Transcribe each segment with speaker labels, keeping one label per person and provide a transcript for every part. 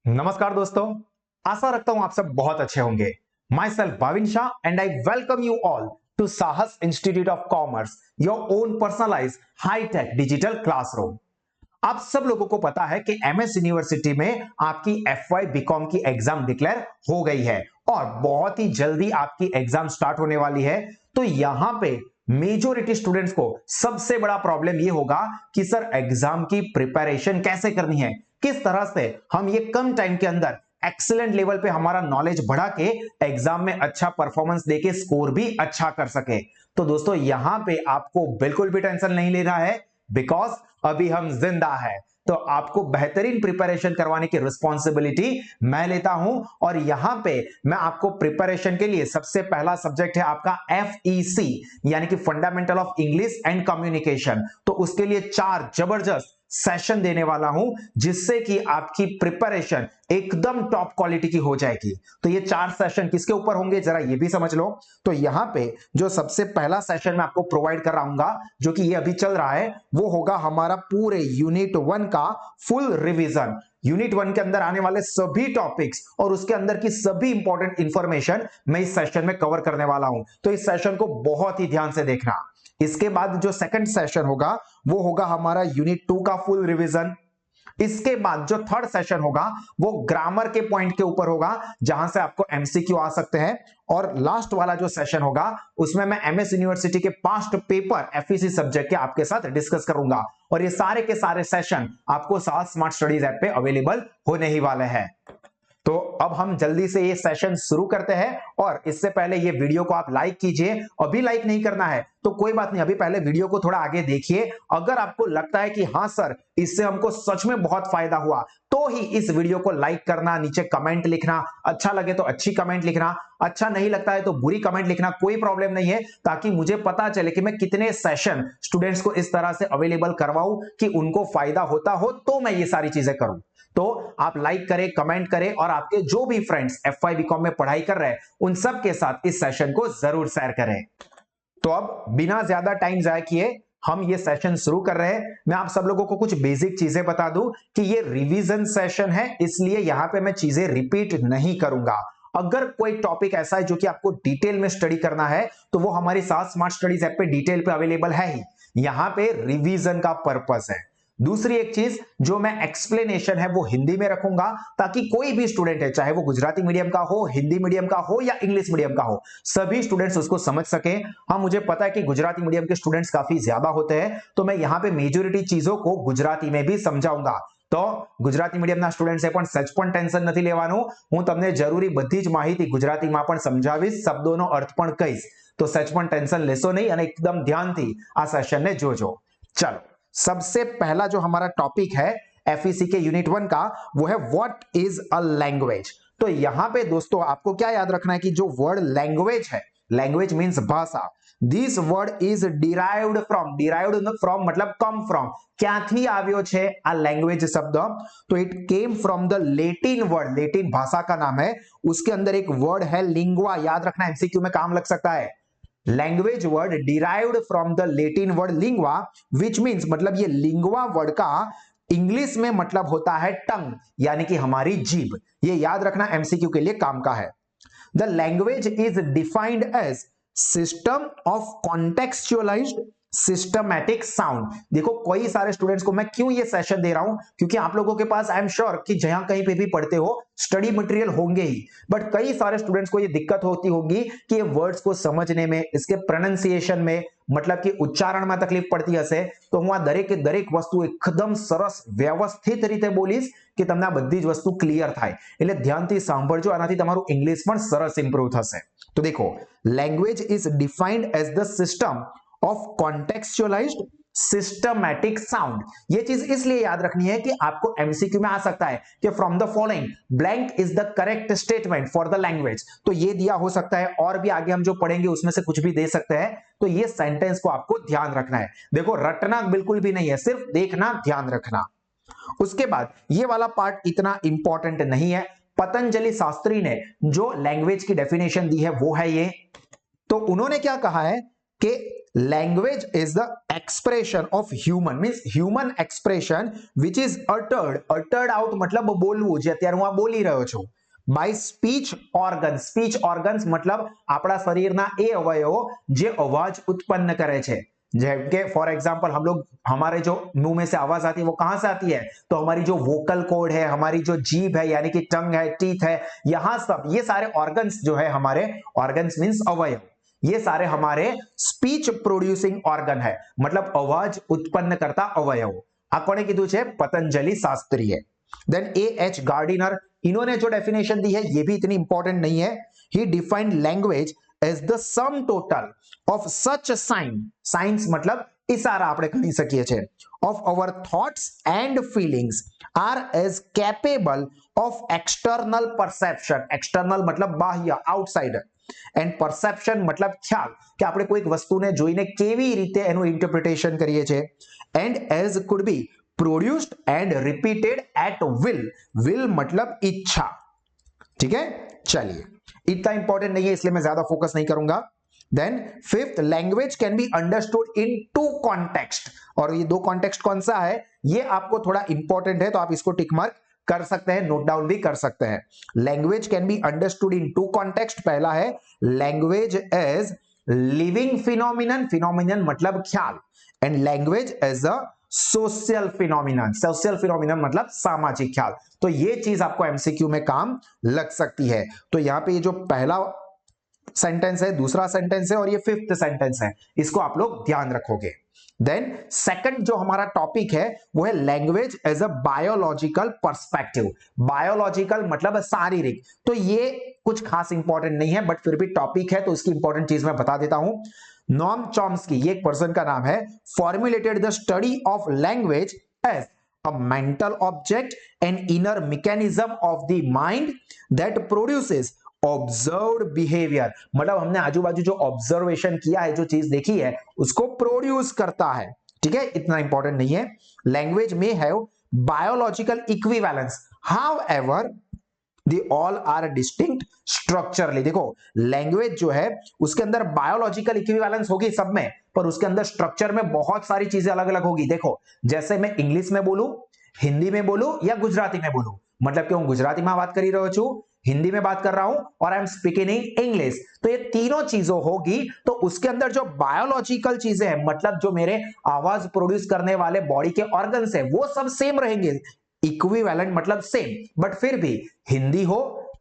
Speaker 1: नमस्कार दोस्तों, आशा रखता हूं आप सब बहुत अच्छे होंगे। Myself Bhavin Shah and I welcome you all to Sahas Institute of Commerce, your own personalised high tech digital classroom. आप सब लोगों को पता है कि एमएस यूनिवर्सिटी में आपकी एफवाई बीकॉम की एग्जाम डिक्लेयर हो गई है और बहुत ही जल्दी आपकी एग्जाम स्टार्ट होने वाली है। तो यहां पे मेजोरिटी स्टूडेंट्स को सबसे बड़ा प्रॉब्लम ये होगा कि सर एग्जाम की प्रिपरेशन कैसे करनी है, किस तरह से हम ये कम टाइम के अंदर एक्सीलेंट लेवल पे हमारा नॉलेज बढ़ा के एग्जाम में अच्छा परफॉर्मेंस देके स्कोर भी अच्छा कर सके। तो दोस्तों यहां पे आपको बिल्कुल भी टेंशन नहीं लेना है, बिकॉज अभी हम जिंदा है। तो आपको बेहतरीन प्रिपरेशन करवाने की रिस्पॉन्सिबिलिटी मैं लेता हूं और यहां पे मैं आपको प्रिपरेशन के लिए सबसे पहला सब्जेक्ट है आपका FEC यानी कि fundamental of English and communication. तो उसके लिए 4 जबरदस्त सेशन देने वाला हूं जिससे कि आपकी प्रिपरेशन एकदम टॉप क्वालिटी की हो जाएगी। तो ये 4 सेशन किसके ऊपर होंगे जरा ये भी समझ लो। तो यहां पे जो सबसे पहला सेशन मैं आपको प्रोवाइड कर रहा हूं जो कि ये अभी चल रहा है वो होगा हमारा पूरे यूनिट 1 का फुल रिवीजन। यूनिट 1 के अंदर आने वाले सभी टॉपिक्स और उसके अंदर की सभी इंपॉर्टेंट इंफॉर्मेशन मैं इस सेशन में कवर करने वाला हूं। तो इस सेशन को बहुत ही ध्यान से देखना। इसके बाद जो सेकंड सेशन होगा वो होगा हमारा यूनिट 2 का फुल रिवीजन। इसके बाद जो थर्ड सेशन होगा वो ग्रामर के पॉइंट के ऊपर होगा जहां से आपको एमसीक्यू आ सकते हैं। और लास्ट वाला जो सेशन होगा उसमें मैं एमएस यूनिवर्सिटी के पास्ट पेपर एफईसी सब्जेक्ट के आपके साथ डिस्कस करूंगा। और ये सारे के सारे सेशन आपको साहस स्मार्ट स्टडीज ऐप पे अवेलेबल होने ही वाले हैं। तो अब हम जल्दी से ये सेशन शुरू करते हैं और इससे पहले ये वीडियो को आप लाइक कीजिए। अभी लाइक नहीं करना है तो कोई बात नहीं, अभी पहले वीडियो को थोड़ा आगे देखिए। अगर आपको लगता है कि हां सर इससे हमको सच में बहुत फायदा हुआ तो ही इस वीडियो को लाइक करना, नीचे कमेंट लिखना, अच्छा लगे तो अच्छी कमेंट लिखना, अच्छा नहीं लगता है तो बुरी कमेंट लिखना, कोई प्रॉब्लम नहीं है, ताकि मुझे पता चले कि मैं कितने सेशन स्टूडेंट्स को इस तरह से अवेलेबल करवाऊं कि उनको फायदा होता हो तो मैं ये सारी चीजें करूं। तो आप लाइक करें, कमेंट करें और आपके जो भी फ्रेंड्स एफवाई बीकॉम में पढ़ाई कर रहे हैं उन सब के साथ इस सेशन को जरूर शेयर करें। तो अब बिना ज्यादा टाइम जाए किए हम ये सेशन शुरू कर रहे हैं। मैं आप सब लोगों को कुछ बेसिक चीजें बता दूं कि ये रिवीजन सेशन है, इसलिए यहां पे मैं चीजें रिपीट नहीं करूंगा। अगर कोई टॉपिक ऐसा है जो कि आपको डिटेल में स्टडी करना है तो वो हमारी साथ स्मार्ट स्टडीज ऐप पे डिटेल पे अवेलेबल है ही। यहां पे रिवीजन का पर्पस है। दूसरी एक चीज जो मैं एक्सप्लेनेशन है वो हिंदी में रखूंगा ताकि कोई भी स्टूडेंट है, चाहे वो गुजराती मीडियम का हो, हिंदी मीडियम का हो या इंग्लिश मीडियम का हो, सभी स्टूडेंट्स उसको समझ सके। हाँ मुझे पता है कि गुजराती मीडियम के स्टूडेंट्स काफी ज्यादा होते हैं तो मैं यहां पे मेजोरिटी चीजों को गुजराती में भी समझाऊंगा। तो गुजराती मीडियमના સ્ટુડન્ટ પણ સચ પણ ટેન્શન નથી લેવાનું, હું તમને જરૂરી બધી જ માહિતી ગુજરાતીમાં પણ સમજાવીશ, શબ્દોનો અર્થ પણ કહીશ। તો સચ પણ ટેન્શન લેશો નહીં અને એકદમ ધ્યાનથી આ સેશનને જોજો। चलो सबसे पहला जो हमारा टॉपिक है एफईसी के यूनिट 1 का वो है व्हाट इज अ लैंग्वेज। तो यहां पे दोस्तों आपको क्या याद रखना है कि जो वर्ड लैंग्वेज है, लैंग्वेज मींस भाषा, this word is derived from मतलब कम फ्रॉम, क्यांथी આવ્યો છે આ लैंग्वेज शब्द, तो it came from the Latin word, Latin भाषा का नाम है। उसके अंदर एक वर्ड है लिंग्वा, याद रखना एमसीक्यू में काम लग सकता है। Language word derived from the Latin word lingua which means, मतलब ये लिंग्वा वर्ड का इंग्लिश में मतलब होता है टंग यानी कि हमारी जीभ। ये याद रखना एमसीक्यू के लिए काम का है। The language is defined as system of contextualised systematic sound. देखो कई सारे स्टूडेंट्स को मैं क्यों ये सेशन दे रहा हूं, क्योंकि आप लोगों के पास आई एम श्योर कि जहां कहीं पे भी पढ़ते हो स्टडी मटेरियल होंगे ही, बट कई सारे स्टूडेंट्स को ये दिक्कत होती होगी कि ये वर्ड्स को समझने में, इसके प्रोनाउंसिएशन में, मतलब कि उच्चारण में तकलीफ पड़ती हशे। तो હું આ દરેકે દરેક વસ્તુ એકદમ સરસ વ્યવસ્થિત રીતે બોલીશ કે તમને આ બધી જ વસ્તુ ક્લિયર થાય, એટલે ધ્યાનથી સાંભળજો, આનાથી તમારું ઇંગ્લિશ પણ સરસ ઇમ્પ્રૂવ થશે। તો देखो language is defined as the system of contextualised systematic sound. ये चीज इसलिए याद रखनी है कि आपको एमसीक्यू में आ सकता है कि from the following blank is the correct statement for the language, तो ये दिया हो सकता है और भी आगे हम जो पढ़ेंगे उसमें से कुछ भी दे सकते हैं। तो ये सेंटेंस को आपको ध्यान रखना है। देखो रटना बिल्कुल भी नहीं है, सिर्फ देखना, ध्यान रखना। उसके बाद ये वाला पार्ट इतना इंपॉर्टेंट नहीं है। पतंजलि शास्त्री ने जो लैंग्वेज की डेफिनेशन दी है वो है ये। तो उन्होंने क्या कहा है कि language is the expression of human means human expression which is uttered out मतलब બોલવું જે અત્યારે હું આ બોલી રહ્યો છું by speech organs मतलब આપણા શરીરના એ અવયવો જે અવાજ ઉત્પન્ન કરે છે જેમ કે फॉर एग्जांपल हम लोग हमारे जो मुंह में से आवाज आती है वो कहां से आती है तो हमारी जो वोकल कॉर्ड है हमारी जो जीभ है यानी कि टंग है टीथ है यहां सब ये सारे ऑर्गन्स जो है हमारे ऑर्गन्स मींस अवयव ये सारे हमारे स्पीच प्रोड्यूसिंग ऑर्गन है मतलब आवाज उत्पन्न करता अवयव आ कोने कीधुं छे पतंजलि शास्त्रीए देन एएच गार्डिनर इन्होंने जो डेफिनेशन दी है ये भी इतनी इंपॉर्टेंट नहीं है he defined language as the sum total of such signs मतलब इशारा આપણે કહી શકીએ છે of our thoughts and feelings are as capable of external perception external मतलब બાહ્ય outsider and perception मतलब ખ્યાલ કે આપણે કોઈક વસ્તુને જોઈને કેવી રીતે એનું ઇન્ટરપ્રિટેશન કરીએ છીએ and as could be produced and repeated at will मतलब इच्छा ठीक है चलिए इतना इंपॉर्टेंट नहीं है इसलिए मैं ज्यादा फोकस नहीं करूंगा then fifth language can be understood in two context और ये दो कॉन्टेक्स्ट कौन सा है ये आपको थोड़ा इंपॉर्टेंट है तो आप इसको टिक मार्क कर सकते हैं नोट डाउन भी कर सकते हैं language can be understood in two context पहला है लैंग्वेज एज लिविंग फिनोमिनन मतलब ख्याल and language as a social phenomenon मतलब सामाजिक ख्याल तो ये चीज आपको एमसीक्यू में काम लग सकती है तो यहां पे ये जो पहला सेंटेंस है दूसरा सेंटेंस है और ये फिफ्थ सेंटेंस है इसको आप लोग ध्यान रखोगे देन सेकंड जो हमारा टॉपिक है वो है language as a biological perspective biological मतलब शारीरिक तो ये कुछ खास इंपॉर्टेंट नहीं है बट फिर भी टॉपिक है तो इसकी इंपॉर्टेंट चीज मैं बता देता हूं नॉम चॉम्स्की ये एक पर्सन का नाम है formulated the study of language as a mental object and inner mechanism of the mind that produces observed behavior मतलब हमने आजू बाजू जो ऑब्जर्वेशन किया है जो चीज देखी है उसको प्रोड्यूस करता है ठीक है इतना इंपॉर्टेंट नहीं है लैंग्वेज में है biological equivalence however they all are distinct structurally देखो लैंग्वेज जो है उसके अंदर बायोलॉजिकल इक्विवेलेंस होगी सब में पर उसके अंदर स्ट्रक्चर में बहुत सारी चीजें अलग अलग होगी देखो जैसे मैं इंग्लिश में बोलूं हिंदी में बोलूं या गुजराती में बोलूं मतलब कि हूं गुजराती में बात करी રહ્યો છું हिंदी में बात कर रहा हूं और आई एम स्पीकिंग इंग्लिश तो ये तीनों चीजों होगी तो उसके अंदर जो बायोलॉजिकल चीजें हैं मतलब जो मेरे आवाज प्रोड्यूस करने वाले बॉडी के ऑर्गन्स है वो सब सेम रहेंगे इक्विवेलेंट मतलब सेम बट फिर भी हिंदी हो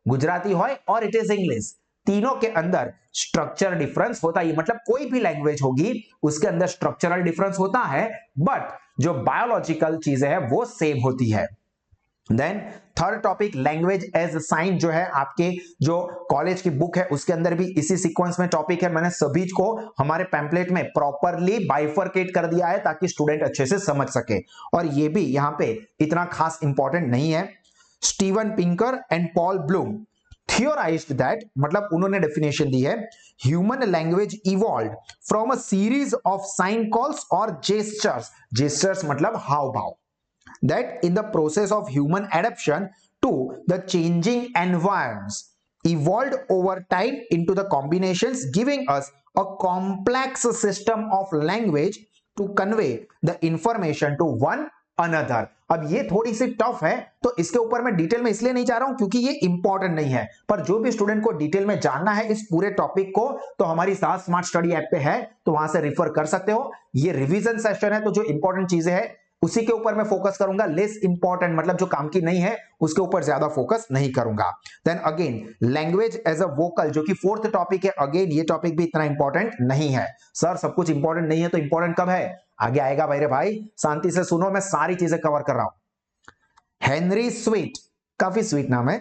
Speaker 1: गुजराती हो और इट इज इंग्लिश तीनों के अंदर स्ट्रक्चर डिफरेंस होता है मतलब कोई भी लैंग्वेज होगी उसके अंदर स्ट्रक्चरल डिफरेंस होता है बट जो बायोलॉजिकल चीजें हैं वो सेम होती है then third topic language as sign जो है आपके जो कॉलेज की बुक है उसके अंदर भी इसी सीक्वेंस में टॉपिक है मैंने सभी को हमारे पैम्पलेट में प्रॉपरली बाइफरकेट कर दिया है ताकि स्टूडेंट अच्छे से समझ सके और ये भी यहां पे इतना खास इंपॉर्टेंट नहीं है Steven Pinker and Paul Bloom theorized that मतलब उन्होंने डेफिनेशन दी है human language evolve from a series of sine calls और जेस्चर्स मतलब हाव भाव that in the process of human adaptation to the changing environments evolved over time into the combinations giving us a complex system of language to convey the information to one another अब ये थोड़ी सी tough है तो इसके ऊपर मैं detail में इसलिए नहीं जा रहा हूं क्योंकि ये इंपॉर्टेंट नहीं है पर जो भी स्टूडेंट को डिटेल में जानना है इस पूरे टॉपिक को तो हमारी साथ स्मार्ट स्टडी ऐप पे है तो वहां से रिफर कर सकते हो ये रिवीजन सेशन है तो जो इंपॉर्टेंट चीजें हैं उसी के ऊपर मैं फोकस करूंगा लेस इंपॉर्टेंट मतलब जो काम की नहीं है उसके ऊपर ज्यादा फोकस नहीं करूंगा then again language as a vocal जो कि फोर्थ टॉपिक है अगेन ये टॉपिक भी इतना इंपॉर्टेंट नहीं है सर सब कुछ इंपॉर्टेंट नहीं है तो इंपॉर्टेंट कब है आगे आएगा भाई शांति से सुनो मैं सारी चीजें कवर कर रहा हूं हेनरी स्वीट काफी स्वीट नाम है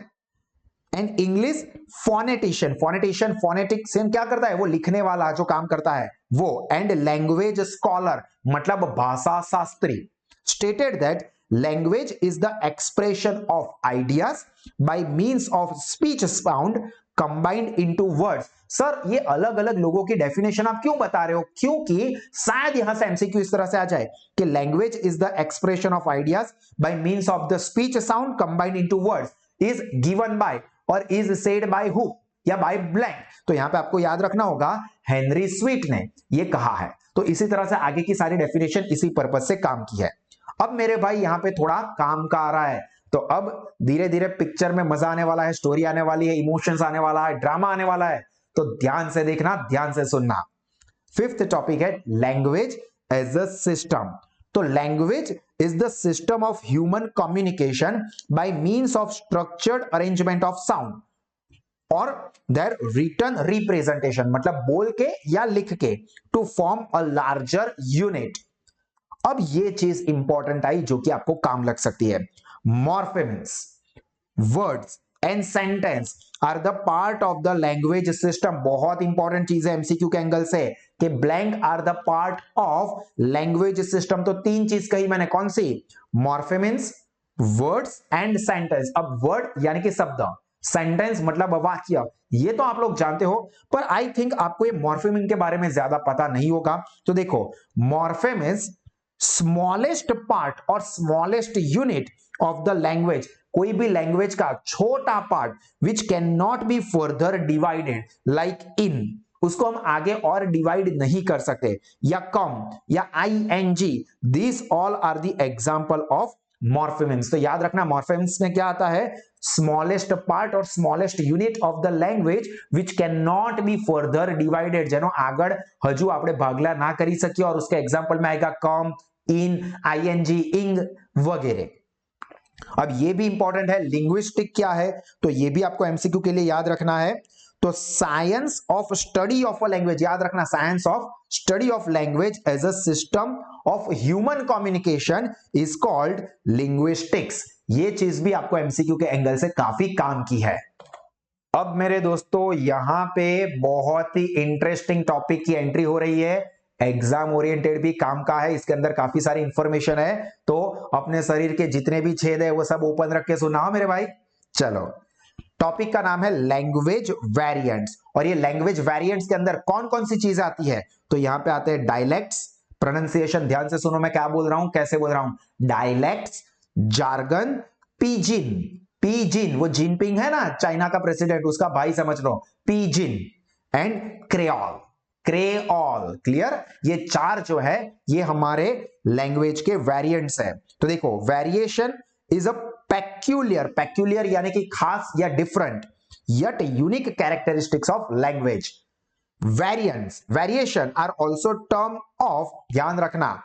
Speaker 1: एंड इंग्लिश फोनेटिशियन फोनेटिक सेम क्या करता है वो लिखने वाला जो काम करता है वो एंड लैंग्वेज स्कॉलर मतलब भाषा Shastri stated that language is the expression of ideas by means of speech sound combined into words sir ये अलग अलग लोगों की डेफिनेशन आप क्यों बता रहे हो क्योंकि शायद यहां से एमसीक्यू इस तरह से आ जाए कि language is the expression of ideas bye means of the speech sound combined into words is given by और इज सेड बाय हु या बाय ब्लैंक, तो यहां पे आपको याद रखना होगा हेनरी स्वीट ने ये कहा है। तो इसी तरह से आगे की सारी डेफिनेशन इसी पर्पज से काम की है। अब मेरे भाई यहां पे थोड़ा काम का आ रहा है, तो अब धीरे धीरे पिक्चर में मजा आने वाला है, स्टोरी आने वाली है, इमोशंस आने वाला है, ड्रामा आने वाला है, तो ध्यान से देखना, ध्यान से सुनना। फिफ्थ टॉपिक है लैंग्वेज एज अ सिस्टम। तो language is the system of human communication by means of structured arrangement of sound और देयर रिटन रिप्रेजेंटेशन, मतलब बोल के या लिख के, to form a larger unit. अब ये चीज इंपॉर्टेंट आई जो कि आपको काम लग सकती है। Morphemes, words and sentence are the part of the language system. बहुत इंपॉर्टेंट चीज है एमसीक्यू के एंगल से कि blank are the part of language system. तो तीन चीज कही मैंने, कौन सी? Morphemes, words and sentence. अब वर्ड यानी कि शब्द, सेंटेंस मतलब वाक्य, ये तो आप लोग जानते हो, पर आई थिंक आपको ये मॉर्फेम के बारे में ज्यादा पता नहीं होगा। तो देखो, मॉर्फेम इज स्मॉलेस्ट पार्ट और smallest unit of the language, कोई भी लैंग्वेज का छोटा part which can not be further divided like in, उसको हम आगे और डिवाइड नहीं कर सकते, या कम या I N G, this all are the example of morphemes. तो याद रखना मॉर्फेम्स में क्या आता है? स्मॉलेस्ट पार्ट और smallest unit of the language which can not be further divided, जेनो आगळ हजू આપણે ભાગલા ના કરી શકીએ, और उसके एग्जांपल में आएगा कम, इन, आईएनजी, इंग वगैरह। अब ये भी इंपॉर्टेंट है, लिंग्विस्टिक क्या है, तो ये भी आपको एमसीक्यू के लिए याद रखना है। तो science of study of a language, याद रखना, science of study of language as a system of human communication is called linguistics. ये चीज भी आपको एमसीक्यू के एंगल से काफी काम की है। अब मेरे दोस्तों यहां पे बहुत ही इंटरेस्टिंग टॉपिक की एंट्री हो रही है, एग्जाम ओरिएंटेड भी काम का है, इसके अंदर काफी सारी इंफॉर्मेशन है, तो अपने शरीर के जितने भी छेद है वो सब ओपन रख के सुनाओ मेरे भाई। चलो, टॉपिक का नाम है लैंग्वेज वेरिएंट्स, और ये लैंग्वेज वेरिएंट्स के अंदर कौन कौन सी चीजें आती है? तो यहां पे आते हैं डायलेक्ट्स, प्रोनाउंसिएशन ध्यान से सुनो मैं क्या बोल रहा हूं, कैसे बोल रहा हूं, डायलेक्ट्स, जार्गन, पीजिन, पीजिन वो जिनपिंग है ना चाइना का प्रेसिडेंट, उसका भाई समझ लो, पीजिन, एंड क्रेओल, क्रेओल, क्लियर? ये चार जो है ये हमारे लैंग्वेज के वेरिएंट्स है। तो देखो, variation is a peculiar, peculiar यानी कि खास या different, yet unique characteristics of language. Variants, variation are also term of, ध्यान रखना,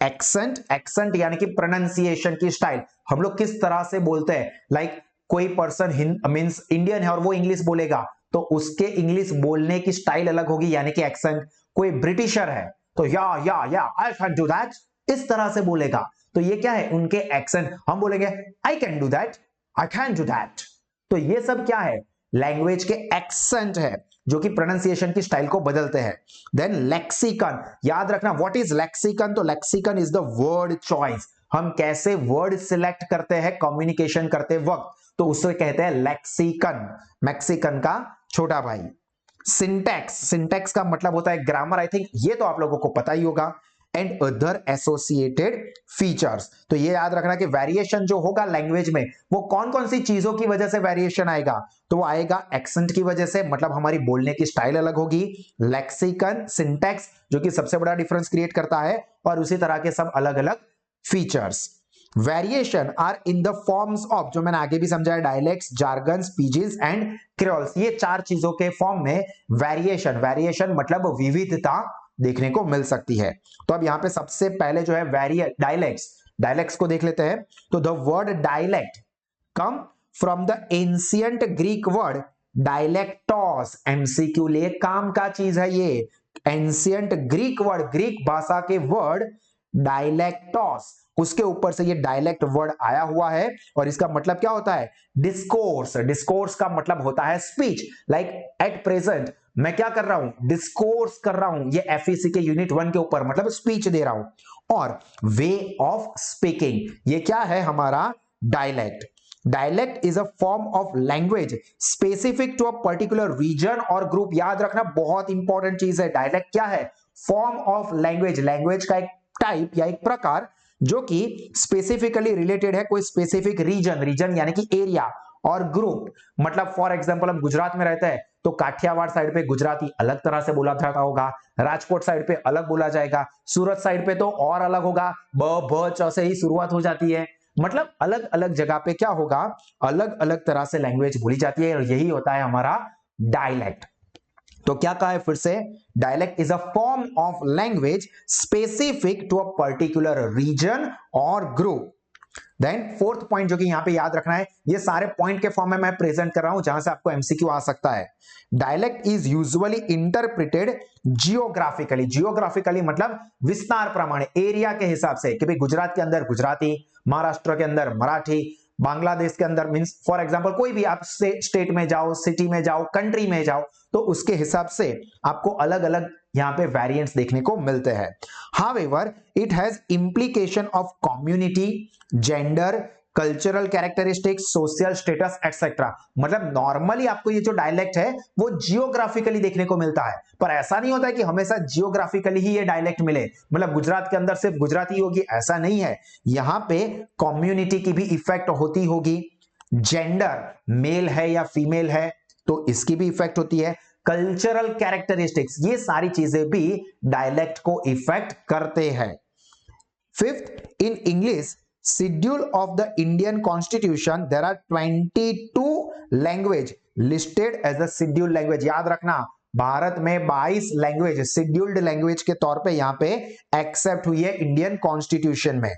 Speaker 1: एक्सेंट, एक्सेंट यानी कि प्रोनाउंसिएशन की स्टाइल, हम लोग किस तरह से बोलते हैं, लाइक कोई पर्सन मींस इंडियन है और वो इंग्लिश बोलेगा तो उसके इंग्लिश बोलने की स्टाइल अलग होगी यानी कि एक्सेंट। कोई ब्रिटिशर है तो या आई कैन डू दैट, इस तरह से बोलेगा, तो ये क्या है? उनके एक्सेंट। हम बोलेंगे I can do that, I can do that, तो ये सब क्या है? लैंग्वेज के एक्सेंट है जो कि प्रोनाउंसिएशन की स्टाइल को बदलते हैं। देन लेक्सिकन, याद रखना व्हाट इज लेक्सिकन, तो lexicon is the word choice, हम कैसे वर्ड सिलेक्ट करते हैं कम्युनिकेशन करते वक्त, तो उससे कहते हैं लेक्सिकन, मैक्सिकन का छोटा भाई। सिंटैक्स, सिंटैक्स का मतलब होता है ग्रामर, आई थिंक ये तो आप लोगों को पता ही होगा। एंड अदर एसोसिएटेड फीचर्स, तो ये याद रखना कि वेरिएशन जो होगा लैंग्वेज में वो कौन कौन सी चीजों की वजह से वेरिएशन आएगा, तो वो आएगा एक्सेंट की वजह से, मतलब हमारी बोलने की स्टाइल अलग होगी, लेक्सिकन, सिंटैक्स जो कि सबसे बड़ा डिफरेंस क्रिएट करता है, और उसी तरह के सब अलग अलग features. Variation are in the forms of, जो मैंने आगे भी समझाया, dialects, jargons, pidgins and creoles, ये चार चीजों के फॉर्म में वेरिएशन, वेरिएशन मतलब विविधता देखने को मिल सकती है। तो अब यहां पे सबसे पहले जो है डायलेक्ट्स, डायलेक्ट्स को देख लेते हैं। तो the word dialect come from the ancient Greek word dialektos, MCQ लिए काम का चीज है ये, एंशिएंट ग्रीक वर्ड, ग्रीक भाषा के वर्ड डायलेक्टोस, उसके ऊपर से ये डायलेक्ट वर्ड आया हुआ है, और इसका मतलब क्या होता है? डिस्कोर्स, डिस्कोर्स का मतलब होता है स्पीच, लाइक एट प्रेजेंट मैं क्या कर रहा हूं? डिस्कोर्स कर रहा हूं, ये एफईसी के यूनिट 1 के ऊपर, मतलब स्पीच दे रहा हूं। और वे ऑफ स्पीकिंग, ये क्या है? हमारा dialect. Dialect is a form of language specific to a particular region और ग्रुप, याद रखना बहुत इंपॉर्टेंट चीज है, डायलेक्ट क्या है? फॉर्म ऑफ लैंग्वेज, लैंग्वेज का एक टाइप या एक प्रकार जो कि स्पेसिफिकली रिलेटेड है कोई स्पेसिफिक रीजन, रीजन यानी कि एरिया और ग्रुप मतलब फॉर एग्जांपल हम गुजरात में रहते हैं तो काठियावाड़ साइड पे गुजराती अलग तरह से बोला जाता होगा, राजकोट साइड पे अलग बोला जाएगा, सूरत साइड पे तो और अलग होगा, ब भ च से ही शुरुआत हो जाती है। मतलब अलग अलग जगह पे क्या होगा, अलग अलग तरह से लैंग्वेज बोली जाती है और यही होता है हमारा डायलेक्ट। तो क्या कहा है फिर से, dialect is a form of language specific to a particular region और ग्रुप। देन फोर्थ पॉइंट जो कि यहां पे याद रखना है, ये सारे पॉइंट के फॉर्म में मैं प्रेजेंट कर रहा हूं जहां से आपको एमसीक्यू आ सकता है। Dialect is usually interpreted geographically, geographically मतलब विस्तार प्रमाणे, एरिया के हिसाब से कि भाई गुजरात के अंदर गुजराती, महाराष्ट्र के अंदर मराठी, बांग्लादेश के अंदर मींस फॉर एग्जांपल कोई भी आप स्टेट में जाओ, सिटी में जाओ, कंट्री में जाओ, तो उसके हिसाब से आपको अलग अलग यहां पे वेरिएंट्स देखने को मिलते हैं। However it has implication of community, gender, cultural characteristics, social status etcetera. मतलब नॉर्मली आपको ये जो डायलेक्ट है वो जियोग्राफिकली देखने को मिलता है, पर ऐसा नहीं होता है कि हमेशा जियोग्राफिकली ही ये डायलेक्ट मिले, मतलब गुजरात के अंदर सिर्फ गुजराती होगी ऐसा नहीं है। यहां पे कम्युनिटी की भी इफेक्ट होती होगी, जेंडर मेल है या फीमेल है तो इसकी भी इफेक्ट होती है, कल्चरल कैरेक्टरिस्टिक्स, ये सारी चीजें भी डायलेक्ट को इफेक्ट करते हैं। Fifth, in English schedule of the Indian Constitution there are 22 language listed as the scheduled language। याद रखना भारत में 22 लैंग्वेज शेड्यूल्ड लैंग्वेज के तौर पे यहां पे एक्सेप्ट हुई है इंडियन कॉन्स्टिट्यूशन में।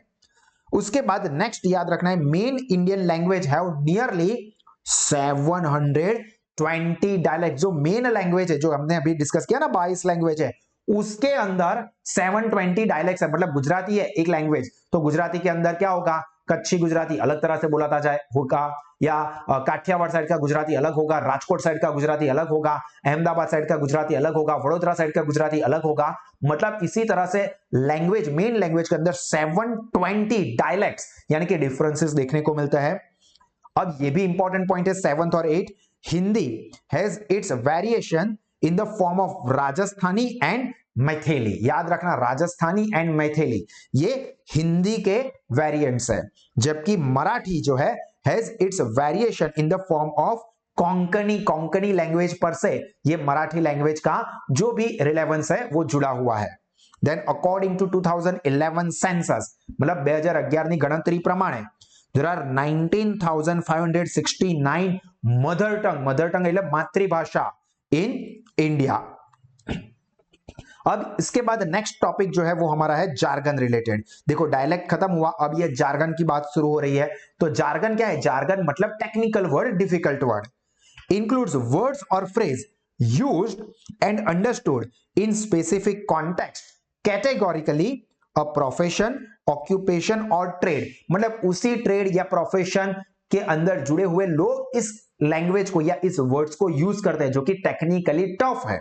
Speaker 1: उसके बाद नेक्स्ट याद रखना है, main Indian language have nearly 720 dialect. जो मेन लैंग्वेज है जो हमने अभी डिस्कस किया ना 22 लैंग्वेज है, उसके अंदर 720 डायलेक्ट्स है। मतलब गुजराती है एक लैंग्वेज तो गुजराती के अंदर क्या होगा, कच्छी गुजराती अलग तरह से बोला जाए होगा, या काठियावाड़ साइड का गुजराती अलग होगा, राजकोट साइड का गुजराती अलग होगा, अहमदाबाद साइड का गुजराती अलग होगा, वडोदरा साइड का गुजराती अलग होगा। मतलब इसी तरह से लैंग्वेज, मेन लैंग्वेज के अंदर 720 डायलेक्ट्स यानी कि डिफरेंसेस देखने को मिलता है। अब ये भी इंपॉर्टेंट पॉइंट है 7th और 8th, Hindi has its variation in the form of Rajasthani and Maithili. याद रखना राजस्थानी एंड मैथिली ये हिंदी के वेरिएंट्स है, जबकि मराठी जो है has its variation in the form of Konkani. Konkani language पर से ये मराठी लैंग्वेज का जो भी रिलेवेंस है वो जुड़ा हुआ है। देन अकॉर्डिंग टू 2011 सेंसस मतलब 2011 ની ગણતરી પ્રમાણે there are 19,569 मदर टंग એટલે मातृभाषा इन इंडिया। अब इसके बाद नेक्स्ट टॉपिक जो है वो हमारा है जार्गन रिलेटेड। देखो डायलेक्ट खत्म हुआ, अब ये जार्गन की बात शुरू हो रही है। तो जार्गन क्या है, जार्गन मतलब technical word, difficult word, includes words और phrase used and understood in specific context categorically a profession, occupation और ट्रेड। मतलब उसी ट्रेड या प्रोफेशन के अंदर जुड़े हुए लोग इस लैंग्वेज को या इस वर्ड्स को यूज करते हैं जो कि टेक्निकली टफ है।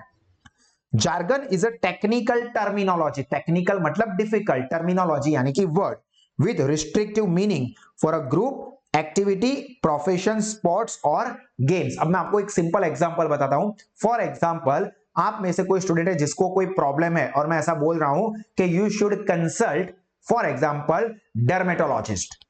Speaker 1: Jargon is a technical terminology, technical मतलब डिफिकल्ट, टर्मिनोलॉजी यानी कि word with restrictive meaning for a group, activity, profession, sports और गेम्स। अब मैं आपको एक सिंपल एग्जांपल बताता हूं। फॉर एग्जांपल आप में से कोई स्टूडेंट है जिसको कोई प्रॉब्लम है और मैं ऐसा बोल रहा हूं कि you should consult for example dermatologist.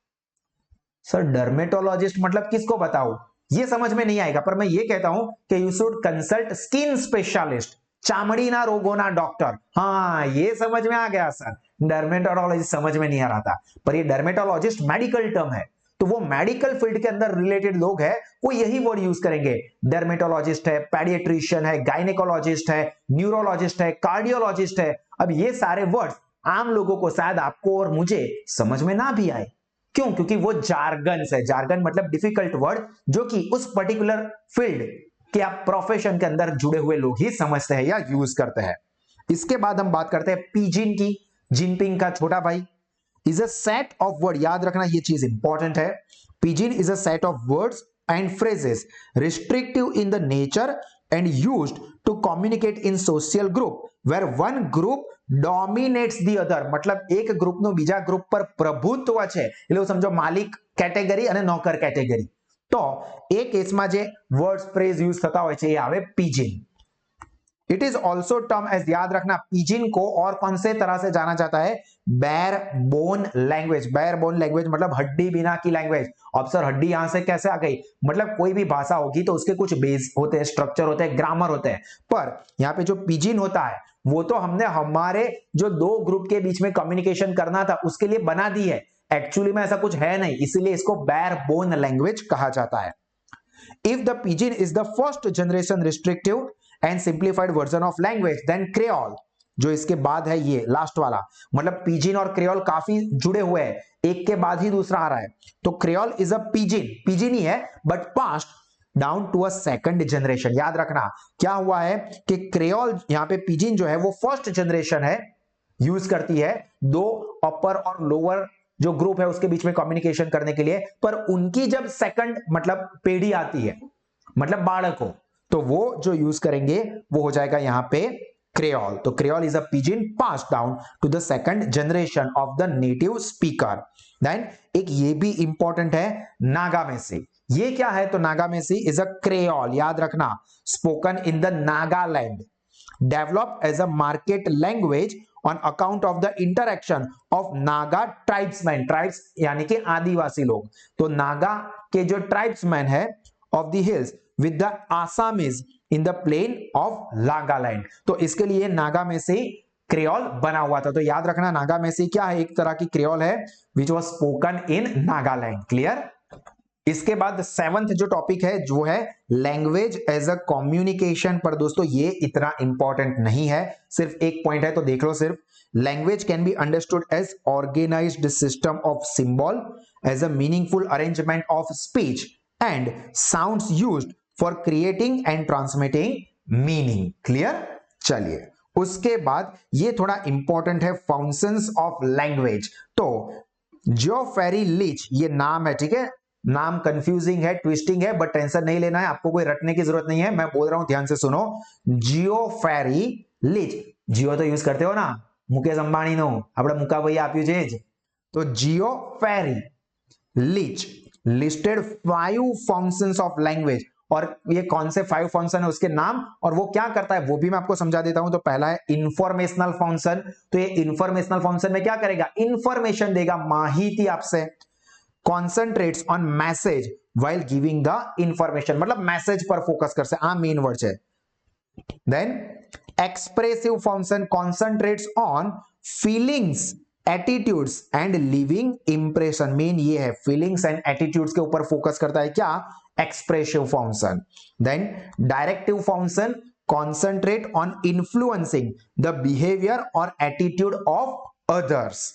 Speaker 1: Sir dermatologist मतलब किसको बताऊं, ये समझ में नहीं आएगा, पर मैं ये कहता हूं कि you should consult skin specialist, चामड़ीना रोगोना डॉक्टर। हाँ ये समझ में आ गया सर, डर्मेटोलॉजिस्ट समझ में नहीं आ रहा था, पर ये डर्मेटोलॉजिस्ट मेडिकल टर्म है, तो वो मेडिकल फील्ड के अंदर रिलेटेड लोग हैं वो यही वर्ड यूज करेंगे। डर्मेटोलॉजिस्ट है, पेडियाट्रिशियन है, गायनेकोलॉजिस्ट है, न्यूरोलॉजिस्ट है, कार्डियोलॉजिस्ट है। अब ये सारे वर्ड्स आम लोगों को, शायद आपको और मुझे समझ में ना भी आए, क्यों, क्योंकि वो जार्गन है। जार्गन मतलब डिफिकल्ट वर्ड जो कि उस पर्टिकुलर फील्ड के आप प्रोफेशन के अंदर जुड़े हुए लोग ही समझते हैं या यूज करते हैं। इसके बाद हम बात करते हैं पिजिन की, जिनपिंग का छोटा भाई। Is a set of word, याद रखना ये चीज इंपॉर्टेंट है, pidgin is a set of words and phrases restrictive in the nature and used to communicate in social group where one group dominates the other. मतलब एक group નો બીજા group પર પ્રભુત્વ છે, એટલે સમજો માલિક કેટેગરી અને નોકર કેટેગરી, તો એ કેસમાં જે વર્ડ્સ ફ્રેઝ યુઝ થતા હોય છે એ આવે pidgin. It is also term as, याद रखना, पिजिन को और कौन से तरह से जाना जाता है, बैर बोन लैंग्वेज। बैर बोन लैंग्वेज मतलब हड्डी बिना की लैंग्वेज। अब सर हड्डी यहां से कैसे आ गई, मतलब कोई भी भाषा होगी तो उसके कुछ बेस होते हैं, स्ट्रक्चर होते हैं, ग्रामर होते हैं, पर यहाँ पे जो पिजिन होता है वो तो हमने हमारे जो दो ग्रुप के बीच में कम्युनिकेशन करना था उसके लिए बना दी है, एक्चुअली में ऐसा कुछ है नहीं, इसीलिए इसको बैर बोन लैंग्वेज कहा जाता है। If the pidgin is the first generation restrictive and simplified version of language, then Creole, जो इसके बाद है ये लास्ट वाला, मतलब पिजिन और क्रियोल काफी जुड़े हुए हैं, एक के बाद ही दूसरा आ रहा है, तो creole is a pidgin, pidgin ही है but passed down to a second generation. याद रखना क्या हुआ है कि क्रियोल, यहाँ पे पिजिन जो है वो फर्स्ट जनरेशन है, यूज करती है दो अपर और लोअर जो ग्रुप है उसके बीच में कम्युनिकेशन करने के लिए, पर उनकी जब सेकंड मतलब पीढ़ी आती है, मतलब बालक हो, तो वो जो यूज करेंगे वो हो जाएगा यहां पे क्रियोल। तो creole is a pidgin pass down to the second generation of the native speaker. Then एक ये भी इंपॉर्टेंट है, नागामेसी। ये क्या है, तो नागामेसी इज अ क्रियोल, याद रखना, spoken in the Nagaland, developed as a market language on account of the interaction of Naga tribesmen, tribes यानी कि आदिवासी लोग, तो नागा के जो ट्राइब्समैन है of the hills with the Assamese in the plain of Nagaland, तो इसके लिए नागा में से क्रियोल बना हुआ था। तो याद रखना नागा में से क्या है, एक तरह की क्रियोल है which was spoken in Nagaland। Clear. इसके बाद सेवंथ जो टॉपिक है जो है लैंग्वेज एज अ कम्युनिकेशन, पर दोस्तों ये इतना इंपॉर्टेंट नहीं है, सिर्फ एक पॉइंट है तो देख लो सिर्फ। Language can be understood as organized system of symbol as a meaningful arrangement of speech and sounds used for creating and transmitting meaning. Clear. चलिए उसके बाद ये थोड़ा इंपॉर्टेंट है, फंक्शंस ऑफ लैंग्वेज। तो जियोफेरी लीच ये नाम है, ठीक है, नाम कंफ्यूजिंग है, ट्विस्टिंग है, बट टेंशन नहीं लेना है, आपको कोई रटने की जरूरत नहीं है, मैं बोल रहा हूं ध्यान से सुनो। जियोफेरी लीच, जियो तो यूज करते हो ना, मुकेश अंबानी नो अपना मुका भाई आप्યું છે જ, तो Geoffrey Leech listed 5 functions of language, और ये कौन से 5 फंक्शन है उसके नाम और वो क्या करता है वो भी मैं आपको समझा देता हूं। तो पहला है इंफॉर्मेशनल फंक्शन, तो ये इंफॉर्मेशनल फंक्शन में क्या करेगा, इंफॉर्मेशन देगा, माहिती आपसे। Concentrates on message while giving the information, मतलब मैसेज पर फोकस कर से, आ मेन वर्ड है। Then expressive function concentrates on feelings attitudes and living impression, main ये है, फीलिंग्स एंड एटीट्यूड्स के ऊपर फोकस करता है क्या, expressive function. Then directive function concentrate on influencing the behaviour और attitude of others.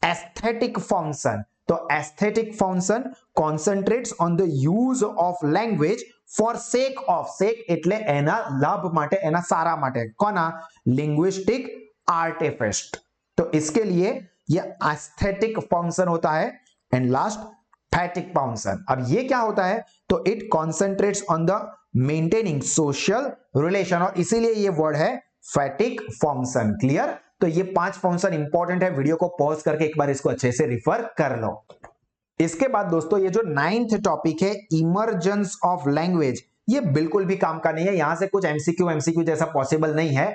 Speaker 1: Aesthetic function, तो aesthetic function concentrates on the use of language for sake of, sake એટલે એના લાભ માટે, એના સારા માટે, કોના, लिंग्विस्टिक आर्टिफिस्ट, तो इसके लिए ये एस्थेटिक फंक्शन होता है। एंड लास्ट फैटिक फंक्शन, अब ये क्या होता है, तो it concentrates on the maintaining social relation, और इसीलिए ये वर्ड है फैटिक फंक्शन। क्लियर। तो ये 5 फंक्शन इंपॉर्टेंट है, वीडियो को पॉज करके एक बार इसको अच्छे से रिफर कर लो। इसके बाद दोस्तों ये जो 9th टॉपिक है इमर्जेंस ऑफ लैंग्वेज, ये बिल्कुल भी काम का नहीं है, यहां से कुछ एमसीक्यू जैसा पॉसिबल नहीं है,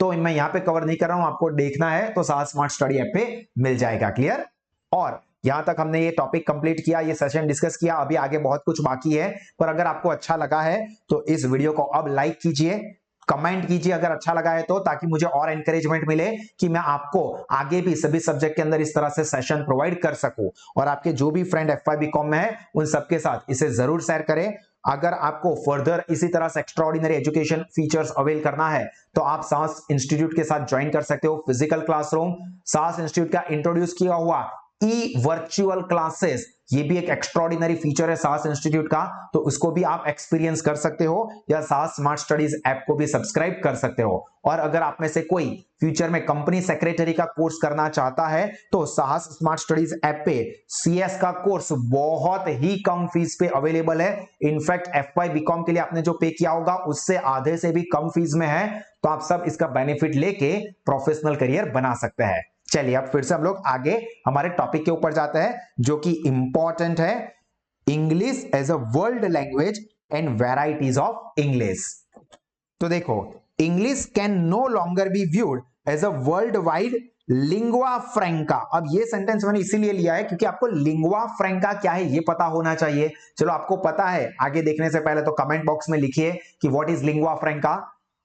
Speaker 1: तो मैं यहां पे कवर नहीं कर रहा हूं, आपको देखना है तो साहस स्मार्ट स्टडी ऐप पे मिल जाएगा। क्लियर। और यहां तक हमने ये टॉपिक कंप्लीट किया, ये सेशन डिस्कस किया, अभी आगे बहुत कुछ बाकी है, पर अगर आपको अच्छा लगा है तो इस वीडियो को अब लाइक कीजिए, कमेंट कीजिए अगर अच्छा लगा है तो, ताकि मुझे और एनकरेजमेंट मिले कि मैं आपको आगे भी सभी सब्जेक्ट के अंदर इस तरह से सेशन प्रोवाइड कर सकूं। और आपके जो भी फ्रेंड एफवाई बीकॉम में है उन सबके साथ इसे जरूर शेयर करें। अगर आपको फर्दर इसी तरह से एक्स्ट्राऑर्डिनरी एजुकेशन फीचर्स अवेल करना है तो आप साहस इंस्टीट्यूट के साथ ज्वाइन कर सकते हो, फिजिकल क्लासरूम, साहस इंस्टीट्यूट का इंट्रोड्यूस किया हुआ ई वर्चुअल क्लासेस, ये भी एक एक्स्ट्राऑर्डिनरी फीचर है साहस इंस्टीट्यूट का, तो उसको भी आप एक्सपीरियंस कर सकते हो, या साहस स्मार्ट स्टडीज ऐप को भी सब्सक्राइब कर सकते हो। और अगर आप में से कोई फ्यूचर में कंपनी सेक्रेटरी का कोर्स करना चाहता है तो साहस स्मार्ट स्टडीज ऐप पे सीएस का कोर्स बहुत ही कम फीस पे अवेलेबल है। इनफैक्ट एफवाई बीकॉम के लिए आपने जो पे किया होगा उससे आधे से भी कम फीस में है, तो आप सब इसका बेनिफिट लेके प्रोफेशनल करियर बना सकते हैं। चलिए अब फिर से हम लोग आगे हमारे टॉपिक के ऊपर जाते हैं जो कि इंपॉर्टेंट है, English as a world language and varieties of English. तो देखो English can no longer be viewed as a world wide lingua franca. अब ये सेंटेंस मैंने इसीलिए लिया है क्योंकि आपको लिंगुआ फ्रैंका क्या है ये पता होना चाहिए। चलो आपको पता है, आगे देखने से पहले तो कमेंट बॉक्स में लिखिए कि व्हाट इज लिंगुआ फ्रैंका।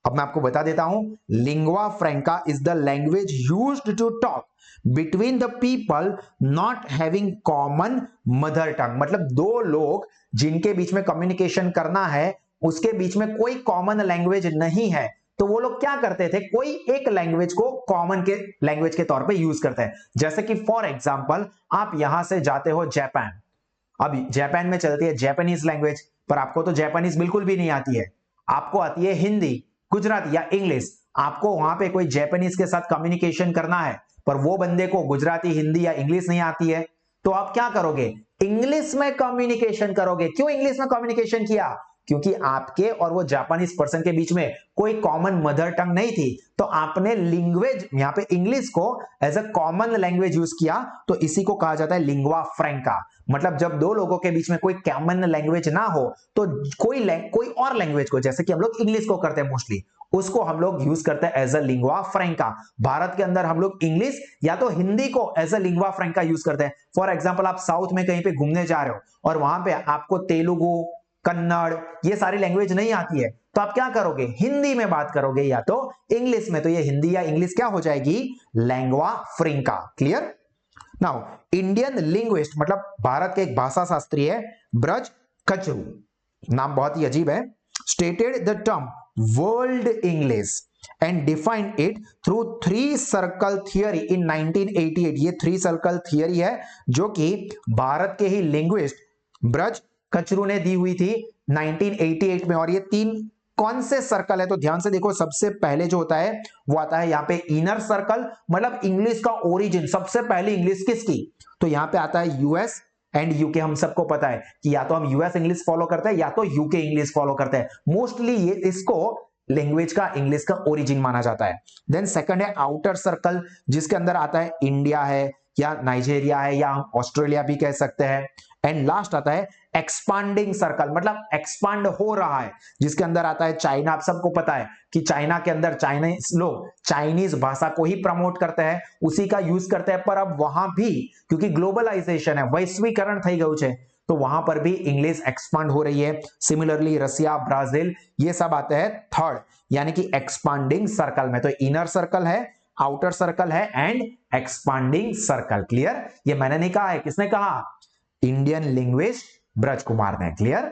Speaker 1: अब मैं आपको बता देता हूं, lingua franca is the language used to talk between the people not having common mother tongue. मतलब दो लोग जिनके बीच में कम्युनिकेशन करना है, उसके बीच में कोई कॉमन लैंग्वेज नहीं है, तो वो लोग क्या करते थे, कोई एक लैंग्वेज को कॉमन के लैंग्वेज के तौर पे यूज करते हैं। जैसे कि फॉर एग्जांपल आप यहां से जाते हो जापान, अब जापान में चलती है जापानीज लैंग्वेज, पर आपको तो जापानीज बिल्कुल भी नहीं आती है, आपको आती है हिंदी, गुजराती या इंग्लिश। आपको वहां पे कोई जापानीज के साथ कम्युनिकेशन करना है, पर वो बंदे को गुजराती, हिंदी या इंग्लिश नहीं आती है, तो आप क्या करोगे, इंग्लिश में कम्युनिकेशन करोगे। क्यों इंग्लिश में कम्युनिकेशन किया, क्योंकि आपके और वो जापानीज पर्सन के बीच में कोई कॉमन मदर टंग नहीं थी, तो आपने लैंग्वेज यहां पे इंग्लिश को as a common language use किया, तो इसी को कहा जाता है लिंगुआ फ्रैंका। मतलब जब दो लोगों के बीच में कोई कॉमन लैंग्वेज ना हो, तो कोई और लैंग्वेज को, जैसे कि हम लोग इंग्लिश को करते हैं मोस्टली, उसको हम लोग यूज करते हैं as a lingua franca. Bharat के अंदर हम लोग इंग्लिश या तो हिंदी को as a lingua franca use करते हैं। फॉर एग्जांपल आप साउथ में कहीं पे घूमने जा रहे हो और वहां पे आपको तेलुगु, कन्नड़ ये सारी लैंग्वेज नहीं आती है, तो आप क्या करोगे, हिंदी में बात करोगे या तो इंग्लिश में, तो ये हिंदी या इंग्लिश क्या हो जाएगी, लैंगुआ फ्रैंका। क्लियर। नाउ इंडियन लिंग्विस्ट मतलब भारत के एक भाषा शास्त्री है ब्रज कचरू, नाम बहुत ही अजीब है, stated the term world English and defined it through three circle theory इन 1988। ये थ्री सर्कल थियरी है जो कि भारत के ही लिंग्विस्ट ब्रज कचरू ने दी हुई थी 1988 में। और ये तीन कौन से सर्कल है, तो ध्यान से देखो, सबसे पहले जो होता है वो आता है यहाँ पे इनर सर्कल, मतलब इंग्लिश का ओरिजिन, सबसे पहले इंग्लिश किसकी, तो यहाँ पे आता है यूएस एंड यूके। हम सबको पता है कि या तो हम यूएस इंग्लिश फॉलो करते हैं या तो यूके इंग्लिश फॉलो करते हैं, मोस्टली ये इसको लैंग्वेज का इंग्लिश का ओरिजिन माना जाता है। देन सेकंड है आउटर सर्कल, जिसके अंदर आता है इंडिया है या नाइजीरिया है या ऑस्ट्रेलिया भी कह सकते हैं। एंड लास्ट आता है एक्सपांडिंग सर्कल, मतलब एक्सपांड हो रहा है, जिसके अंदर आता है चाइना। आप सबको पता है कि चाइना के अंदर चाइनीज लोग चाइनीज भाषा को ही प्रमोट करते हैं, उसी का यूज करते हैं, पर अब वहां भी क्योंकि ग्लोबलाइजेशन है, वैश्वीकरण થઈ ગયું છે, तो वहां पर भी इंग्लिश एक्सपांड हो रही है। सिमिलरली रसिया, ब्राजील ये सब आते हैं थर्ड, यानी कि एक्सपांडिंग सर्कल में। तो इनर सर्कल है, आउटर सर्कल है एंड एक्सपांडिंग सर्कल। क्लियर। ये मैंने नहीं कहा है, किसने कहा, इंडियन लिंग्विस्ट ब्रज कुमार ने। क्लियर।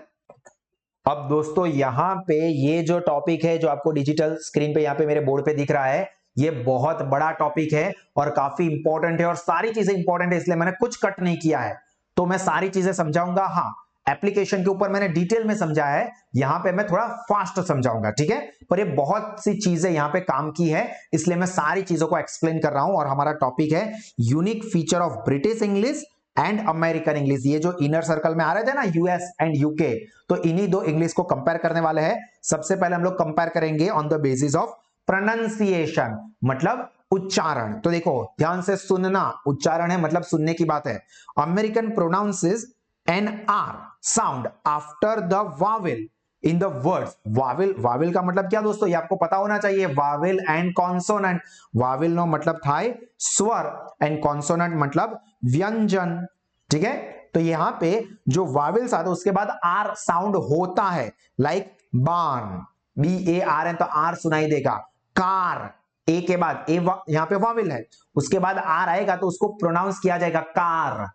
Speaker 1: अब दोस्तों यहां पे ये जो टॉपिक है जो आपको डिजिटल स्क्रीन पे यहाँ पे मेरे बोर्ड पे दिख रहा है, ये बहुत बड़ा टॉपिक है और काफी इंपॉर्टेंट है और सारी चीजें इंपॉर्टेंट है, इसलिए मैंने कुछ कट नहीं किया है, तो मैं सारी चीजें समझाऊंगा। हाँ, एप्लीकेशन के ऊपर मैंने डिटेल में समझा है, यहां पे मैं थोड़ा फास्ट समझाऊंगा, ठीक है, पर ये बहुत सी चीजें यहां पे काम की है, इसलिए मैं सारी चीजों को एक्सप्लेन कर रहा हूं। और हमारा टॉपिक है unique feature of British English and American English. ये जो इनर सर्कल में आ रहे थे ना, यूएस एंड यूके, तो इन्हीं दो इंग्लिश को कंपेयर करने वाले हैं। सबसे पहले हम लोग कंपेयर करेंगे on the basis of pronunciation, मतलब उच्चारण। तो देखो ध्यान से सुनना, उच्चारण है मतलब सुनने की बात है। American pronounces an R sound after the vowel in the words. Vowel, vowel का मतलब क्या दोस्तों, ये आपको पता होना चाहिए। वावेल एंड कॉन्सोनेंट, वावेल नो मतलब थाय स्वर एंड कॉन्सोनेंट मतलब व्यंजन, ठीक है। तो यहां पे जो वावेल्स आते हैं उसके बाद आर साउंड होता है, लाइक बार्न, BAR है तो आर सुनाई देगा। कार, ए के बाद ए यहां पे वावेल है, उसके बाद आर आएगा तो उसको प्रोनाउंस किया जाएगा कार,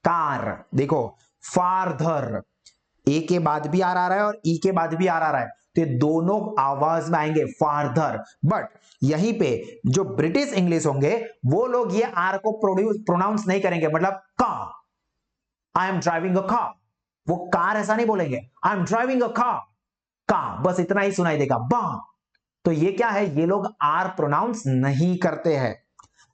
Speaker 1: कार। देखो फार्दर, ए के बाद भी आर आ रहा है और ई के बाद भी आर आ रहा है, तो ये दोनों आवाज में आएंगे फार्दर। बट यहीं पे जो ब्रिटिश इंग्लिश होंगे वो लोग ये आर को प्रोनाउंस नहीं करेंगे, मतलब का, I am driving a car, वो कार ऐसा नहीं बोलेंगे, I am driving a car, का बस इतना ही सुनाई देगा, बा। तो ये क्या है, ये लोग आर प्रोनाउंस नहीं करते हैं।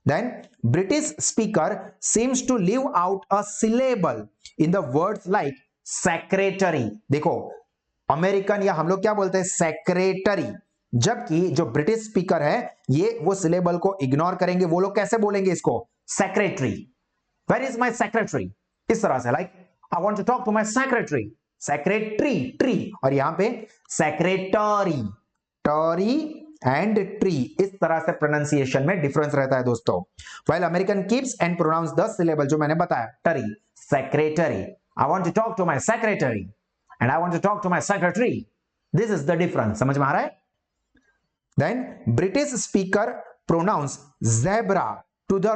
Speaker 1: Then British speaker seems to leave out a syllable in the words like secretary। देखो अमेरिकन या हम लोग क्या बोलते हैं, सेक्रेटरी, जबकि जो ब्रिटिश स्पीकर है ये वो सिलेबल को इग्नोर करेंगे। वो लोग कैसे बोलेंगे इसको, secretary, where is my secretary, इस तरह से, like I want to talk to my secretary, secretary tree, और यहां पे सेक्रेटरी, टरी एंड ट्री, इस तरह से प्रोनाउंसिएशन में डिफरेंस रहता है दोस्तों। While American keeps and pronounce the syllable, जो मैंने बताया, tary, secretary, I want to talk to my secretary and I want to talk to my secretary, this is the difference, समझ में आ रहा है? Then British speaker pronounce zebra to the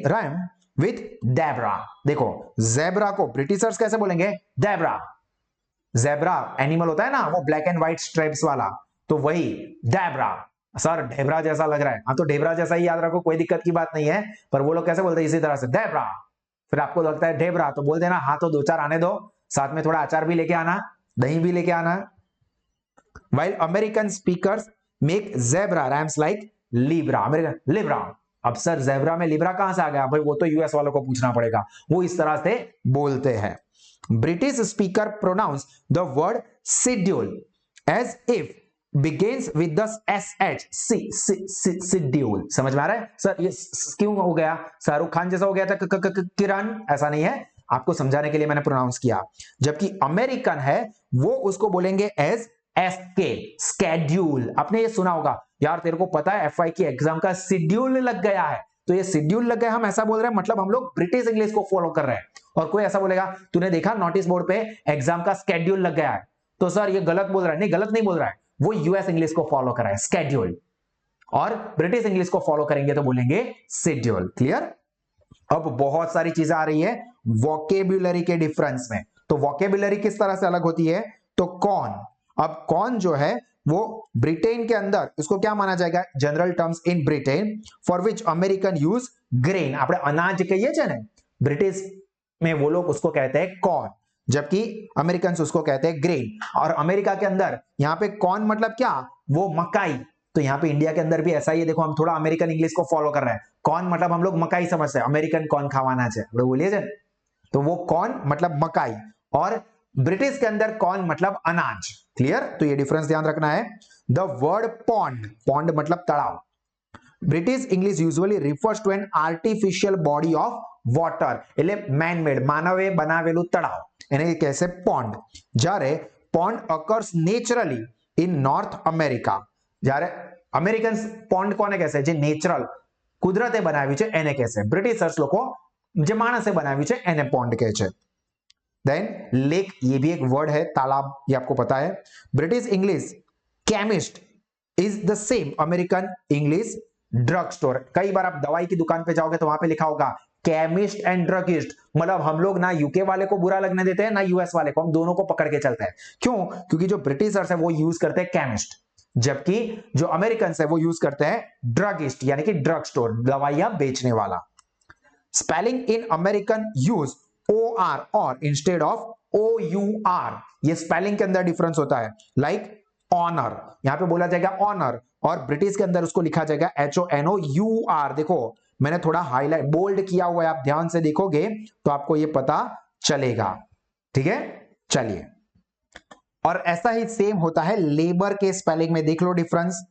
Speaker 1: rhyme with Debra. देखो zebra को Britishers कैसे बोलेंगे? Debra. Zebra animal होता है ना, वो ब्लैक एंड व्हाइट स्ट्राइप्स वाला, तो वही डेब्रा। सर ढेबरा जैसा लग रहा है, हाँ तो ढेबरा जैसा ही याद रखो, कोई दिक्कत की बात नहीं है, पर वो लोग कैसे बोलते हैं? इसी तरह से डेब्रा। फिर आपको लगता है ढेबरा तो बोल देना, हाँ तो दो चार आने दो, साथ में थोड़ा अचार भी लेके आना, दही भी लेके आना। While American speakers make zebra rhymes like Libra, American Libra. अब सर ज़ेब्रा में लिब्रा कहां से आ गया? भाई वो तो यूएस वालों को पूछना पड़ेगा, वो इस तरह से बोलते हैं। British speaker pronounce the word schedule as if begins with the sh, schedule। समझ में आ रहा है? सर ये क्यों हो गया? शाहरुख खान जैसा हो गया था किरण? ऐसा नहीं है, आपको समझाने के लिए मैंने प्रोनाउंस किया। जबकि अमेरिकन है वो उसको बोलेंगे एज एसके, स्केड्यूल। आपने ये सुना होगा, यार तेरे को पता है एफआई की एग्जाम का शेड्यूल लग गया है, तो ये शेड्यूल लग गया, हम ऐसा बोल रहे हैं, मतलब हम लोग ब्रिटिश इंग्लिश को फॉलो कर रहे हैं। और कोई ऐसा बोलेगा, तूने देखा नोटिस बोर्ड पे एग्जाम का स्केड्यूल लग गया है, तो सर ये गलत बोल रहा है। नहीं, गलत नहीं बोल रहा है, वो यूएस इंग्लिश को फॉलो कर रहा है, स्केड्यूल। और ब्रिटिश इंग्लिश को फॉलो करेंगे तो बोलेंगे शेड्यूल। क्लियर? अब बहुत सारी चीजें आ रही है वोकेबुलरी के डिफरेंस में। तो वोकेबुलरी किस तरह से अलग होती है? तो कौन, अब कौन जो है वो ब्रिटेन के अंदर इसको क्या माना जाएगा? General terms in Britain for which American use grain. આપણે अनाज कहिए छे ने, ब्रिटिश में वो लोग उसको कहते हैं कॉर्न, जबकि अमेरिकन उसको कहते हैं ग्रेन। और अमेरिका के अंदर यहाँ पे कॉर्न मतलब क्या? वो मकाई। तो यहाँ पे इंडिया के अंदर भी ऐसा ही है, देखो हम थोड़ा अमेरिकन इंग्लिश को फॉलो कर रहे हैं। कॉर्न मतलब हम लोग मकाई समझते हैं, अमेरिकन कॉर्न खावाना है बोलिए, तो वो कॉर्न मतलब मकाई, और ब्रिटिश के अंदर कॉर्न मतलब अनाज। क्लियर? तो ये डिफरेंस ध्यान रखना है। द वर्ड पॉन्ड, पॉन्ड मतलब तालाब, British English usually refers to an artificial body of water, એટલે મેન મેડ, માનવે બનાવેલું તળાવ, એને કહે છે પોન્ડ। જ્યારે pond occurs naturally in North America, જ્યારે અમેરિકન્સ પોન્ડ કોને કહે છે? જે નેચરલ કુદરતે બનાવ્યું છે એને કહે છે। બ્રિટિશર્સ લોકો જે માણસે બનાવ્યું છે એને પોન્ડ કહે છે। देन लेक, ये भी एक वर्ड है, तालाब, ये आपको पता है। British English chemist is the same American English drug store. कई बार आप दवाई की दुकान पे जाओगे तो वहां पे लिखा होगा केमिस्ट एंड ड्रगिस्ट, मतलब हम लोग ना यूके वाले को बुरा लगने देते हैं ना यूएस वाले को, हम दोनों को पकड़ के चलते हैं। क्यों? क्योंकि जो ब्रिटिशर्स है वो यूज करते हैं केमिस्ट, जबकि जो अमेरिकन है वो यूज करते हैं ड्रगिस्ट, यानी कि ड्रग स्टोर, दवाइयां बेचने वाला। Spelling in American use OR और इंस्टेड ऑफ OUR, ये स्पेलिंग के अंदर डिफरेंस होता है। लाइक ऑनर, यहां पे बोला जाएगा ऑनर, और ब्रिटिश के अंदर उसको लिखा जाएगा HONOUR। देखो मैंने थोड़ा हाईलाइट बोल्ड किया हुआ है, आप ध्यान से देखोगे तो आपको ये पता चलेगा। ठीक है, चलिए। और ऐसा ही सेम होता है लेबर के स्पेलिंग में, देख लो difference.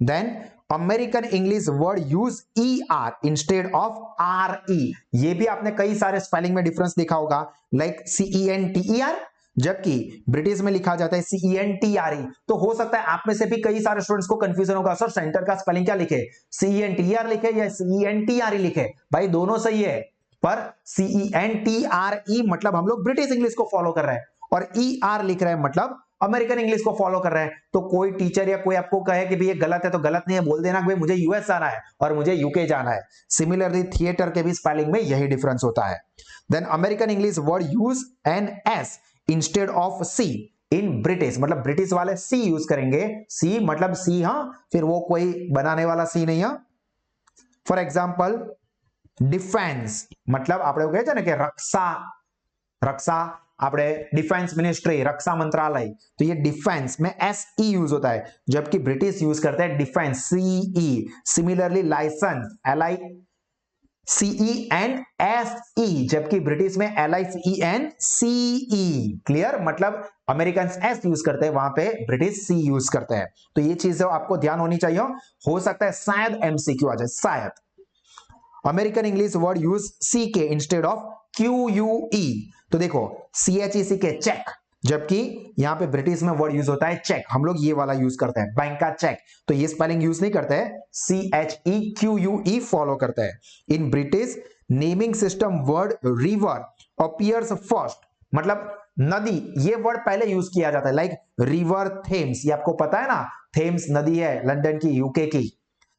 Speaker 1: Then American English word use ER instead of RE, ये भी आपने कई सारे स्पेलिंग में डिफरेंस देखा होगा, लाइक CENTER, जबकि ब्रिटिश में लिखा जाता है CENTRE। तो हो सकता है आप में से भी कई सारे स्टूडेंट्स को कंफ्यूजन होगा, सर सेंटर का स्पेलिंग क्या लिखे, CENTER लिखे या CENTRE लिखे? भाई दोनों सही है, पर CENTRE मतलब हम लोग ब्रिटिश इंग्लिश को फॉलो कर रहे हैं, और ER लिख रहे हैं मतलब अमेरिकन इंग्लिश को फॉलो कर रहे हैं। तो कोई टीचर या कोई आपको कहे कि भाई ये गलत है, तो गलत नहीं है, बोल देना कि भाई मुझे यूएस जाना है और मुझे यूके जाना है। सिमिलरली थिएटर के भी स्पेलिंग में यही डिफरेंस होता है। Then American English word use an S instead of C in British, मतलब ब्रिटिश वाले C यूज करेंगे, C मतलब C, हाँ, फिर वो कोई बनाने वाला C नहीं है। फॉर एग्जाम्पल डिफेंस, मतलब आप लोग कहे कि रक्षा, रक्षा આપણે डिफेंस मिनिस्ट्री, रक्षा मंत्रालय, तो ये डिफेंस में SE यूज होता है, जबकि ब्रिटिश यूज करते हैं defence CE। Similarly licence LICENSE, जबकि ब्रिटिश में LICENCE। क्लियर? मतलब अमेरिकन S यूज करते हैं, वहां पे ब्रिटिश C यूज करते हैं। तो ये चीज आपको ध्यान होनी चाहिए, हो सकता है शायद MCQ आ जाए, शायद। American English word use CK instead of QUE, तो देखो CHECK, चेक, जबकि यहां पे ब्रिटिश में वर्ड यूज होता है चेक, हम लोग ये वाला यूज करते हैं बैंक का चेक, तो ये स्पेलिंग यूज नहीं करते हैं, CHEQUE फॉलो करता है। In British naming system word river appears first, मतलब नदी ये वर्ड पहले यूज किया जाता है, लाइक रिवर थेम्स, ये आपको पता है ना, थेम्स नदी है लंदन की, यूके की।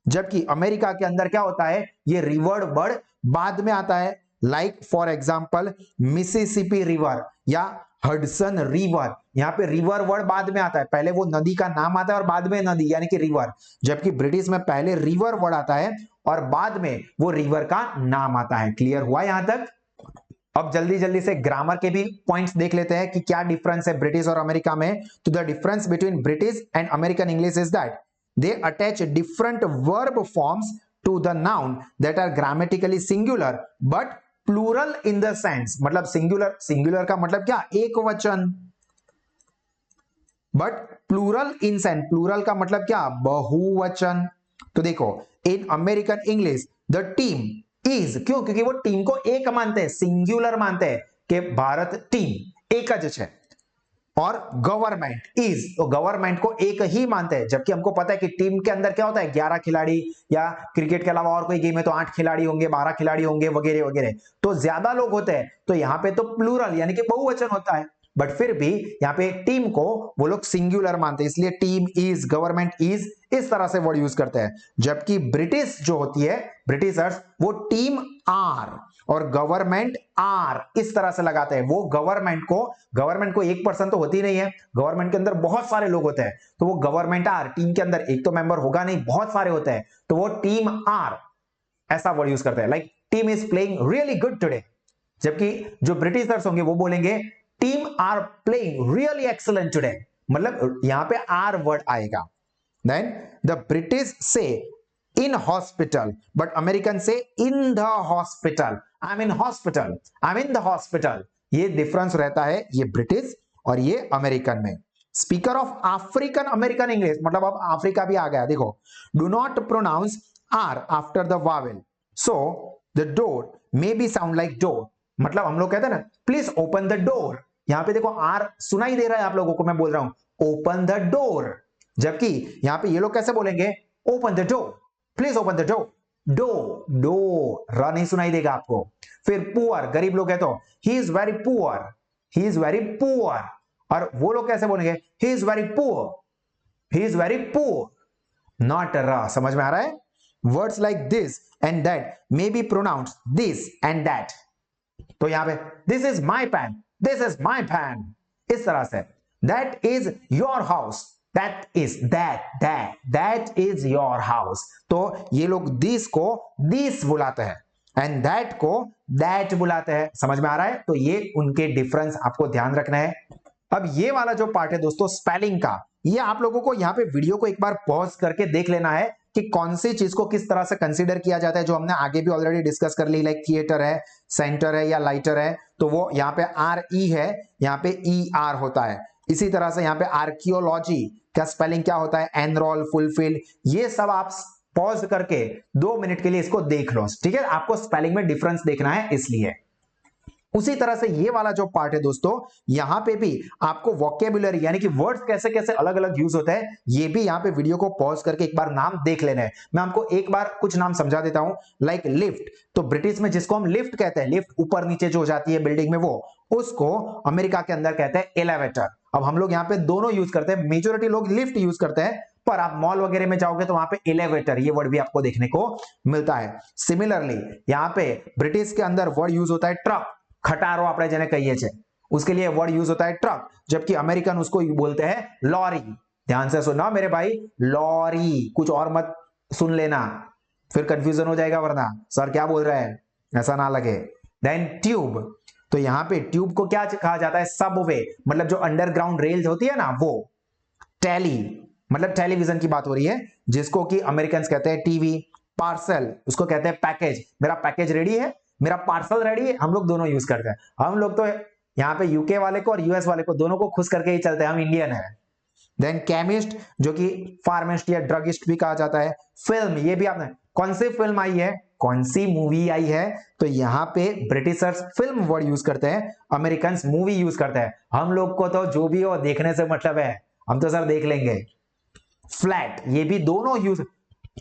Speaker 1: जबकि अमेरिका के अंदर क्या होता है, ये रिवर वर्ड बाद में आता है, like for example Mississippi river या हडसन रिवर, यहां पे रिवर वर्ड बाद में आता है, पहले वो नदी का नाम आता है और बाद में नदी यानी कि रिवर। जबकि ब्रिटिश में पहले रिवर वर्ड आता है और बाद में वो रिवर का नाम आता है। क्लियर हुआ यहां तक? अब जल्दी जल्दी से ग्रामर के भी पॉइंट्स देख लेते हैं कि क्या डिफरेंस है ब्रिटिश और अमेरिका में। तो the difference between British and American English is that they attach different verb forms to the noun that are grammatically singular but plural in the sense, मतलब singular का मतलब क्या, एक वचन, but plural in sense, plural का मतलब क्या, बहुवचन। तो देखो in American English the team is, क्यों, क्योंकि वो टीम को एक मानते हैं, सिंगुलर मानते हैं कि भारत टीम एक है, और गवर्नमेंट इज, तो गवर्नमेंट को एक ही मानते हैं। जबकि हमको पता है कि टीम के अंदर क्या होता है, 11 खिलाड़ी, या क्रिकेट के अलावा और कोई गेम है तो 8 खिलाड़ी होंगे, 12 खिलाड़ी होंगे, वगैरह वगैरह, तो ज्यादा लोग होते हैं, तो यहां पे तो प्लूरल यानी कि बहुवचन होता है। बट फिर भी यहाँ पे टीम को वो लोग सिंगुलर मानते हैं, इसलिए टीम इज, गवर्नमेंट इज, इस तरह से वर्ड यूज करते हैं। जबकि ब्रिटिश जो होती है, ब्रिटिशर्स, वो टीम आर और गवर्नमेंट आर इस तरह से लगाते हैं। वो गवर्नमेंट को एक पर्सन तो होती नहीं है, गवर्नमेंट के अंदर बहुत सारे लोग होते हैं, तो वो गवर्नमेंट आर, टीम के अंदर एक तो मेंबर होगा नहीं, बहुत सारे होते हैं, तो वो टीम आर ऐसा वर्ड यूज करते हैं, like team is playing really good today. जबकि जो ब्रिटिशर्स होंगे वो बोलेंगे team are playing really excellent today, मतलब यहां पे आर वर्ड आएगा। देन द ब्रिटिश से in hospital but American say in the hospital, I'm in hospital, I'm in the hospital, ये डिफरेंस रहता है ये ब्रिटिश और ये अमेरिकन में। Speaker of African American English, मतलब अब अफ्रीका भी आ गया, देखो do not pronounce R after the vowel, so the door may be sound like door, मतलब हम लोग कहते हैं ना प्लीज ओपन द डोर, यहां पे देखो आर सुनाई दे रहा है आप लोगों को, मैं बोल रहा हूं ओपन द डोर, जबकि यहां पे ये लोग कैसे बोलेंगे open the door, please open the door, door नहीं सुनाई देगा आपको। फिर पुअर, गरीब लोग है तो he is very poor, he is very poor, और वो लोग कैसे बोलेंगे he is very poor, he is very poor, not R, समझ में आ रहा है? Words like this and that may be pronounced this and that, तो यहां पे this is my pen, this is my pen, इस तरह से। That is your house, that is your house, तो ये लोग this को this बुलाते हैं एंड that को that बुलाते हैं, समझ में आ रहा है? तो ये उनके डिफरेंस आपको ध्यान रखना है। अब ये वाला जो पार्ट है दोस्तों स्पेलिंग का, ये आप लोगों को यहाँ पे वीडियो को एक बार पॉज करके देख लेना है कि कौन सी चीज को किस तरह से कंसीडर किया जाता है, जो हमने आगे भी ऑलरेडी डिस्कस कर ली, लाइक थिएटर है, सेंटर है या लाइटर है, तो वो यहाँ पे RE है, यहाँ पे ER होता है। इसी तरह से यहाँ पे आर्कियोलॉजी का स्पेलिंग क्या होता है, एनरोल, फुलफिल, ये सब आप पॉज करके 2 मिनट के लिए इसको देख लो, ठीक है? आपको स्पेलिंग में डिफरेंस देखना है इसलिए। उसी तरह से ये वाला जो पार्ट है दोस्तों, यहां पे भी आपको वोकेबुलरी यानी कि वर्ड्स कैसे कैसे अलग अलग यूज होते हैं, ये भी यहां पे वीडियो को पॉज करके एक बार नाम देख लेना है। मैं आपको एक बार कुछ नाम समझा देता हूं, लाइक लिफ्ट, तो ब्रिटिश में जिसको हम लिफ्ट कहते हैं, लिफ्ट ऊपर नीचे जो जाती है बिल्डिंग में, वो उसको अमेरिका के अंदर कहते हैं एलिवेटर। अब हम लोग यहाँ पे दोनों यूज करते हैं, मेजोरिटी लोग लिफ्ट यूज करते हैं, पर आप मॉल वगैरह में जाओगे तो वहां पे एलिवेटर ये वर्ड भी आपको देखने को मिलता है। सिमिलरली यहाँ पे ब्रिटिश के अंदर वर्ड यूज होता है ट्रक, खटारो आपने जेने कहिए छे, उसके लिए वर्ड यूज होता है ट्रक, जबकि अमेरिकन उसको बोलते हैं लॉरी। ध्यान से सुनना मेरे भाई, लॉरी, कुछ और मत सुन लेना, फिर कंफ्यूजन हो जाएगा, वरना सर क्या बोल रहे हैं ऐसा ना लगे। देन ट्यूब, तो यहां पे ट्यूब को क्या कहा जाता है, सबवे, मतलब जो अंडरग्राउंड रेल होती है ना वो। टेली, मतलब टेलीविजन की बात हो रही है, जिसको कि अमेरिकन कहते हैं टीवी। पार्सल, उसको कहते हैं पैकेज, मेरा पैकेज रेडी है, मेरा पार्सल रेडी है, हम लोग दोनों यूज करते हैं। हम लोग तो यहाँ पे यूके वाले को और यूएस वाले को दोनों को खुश करके ही चलते हैं, हम इंडियन है। देन केमिस्ट, जो कि फार्मिस्ट या ड्रगिस्ट भी कहा जाता है। फिल्म, ये भी आपने, कौन सी फिल्म आई है कौन सी मूवी आई है, तो यहाँ पे ब्रिटिशर्स फिल्म वर्ड यूज करते हैं, अमेरिकन मूवी यूज करते हैं। हम लोग को तो जो भी हो देखने से मतलब है, हम तो सर देख लेंगे। फ्लैट, ये भी दोनों यूज,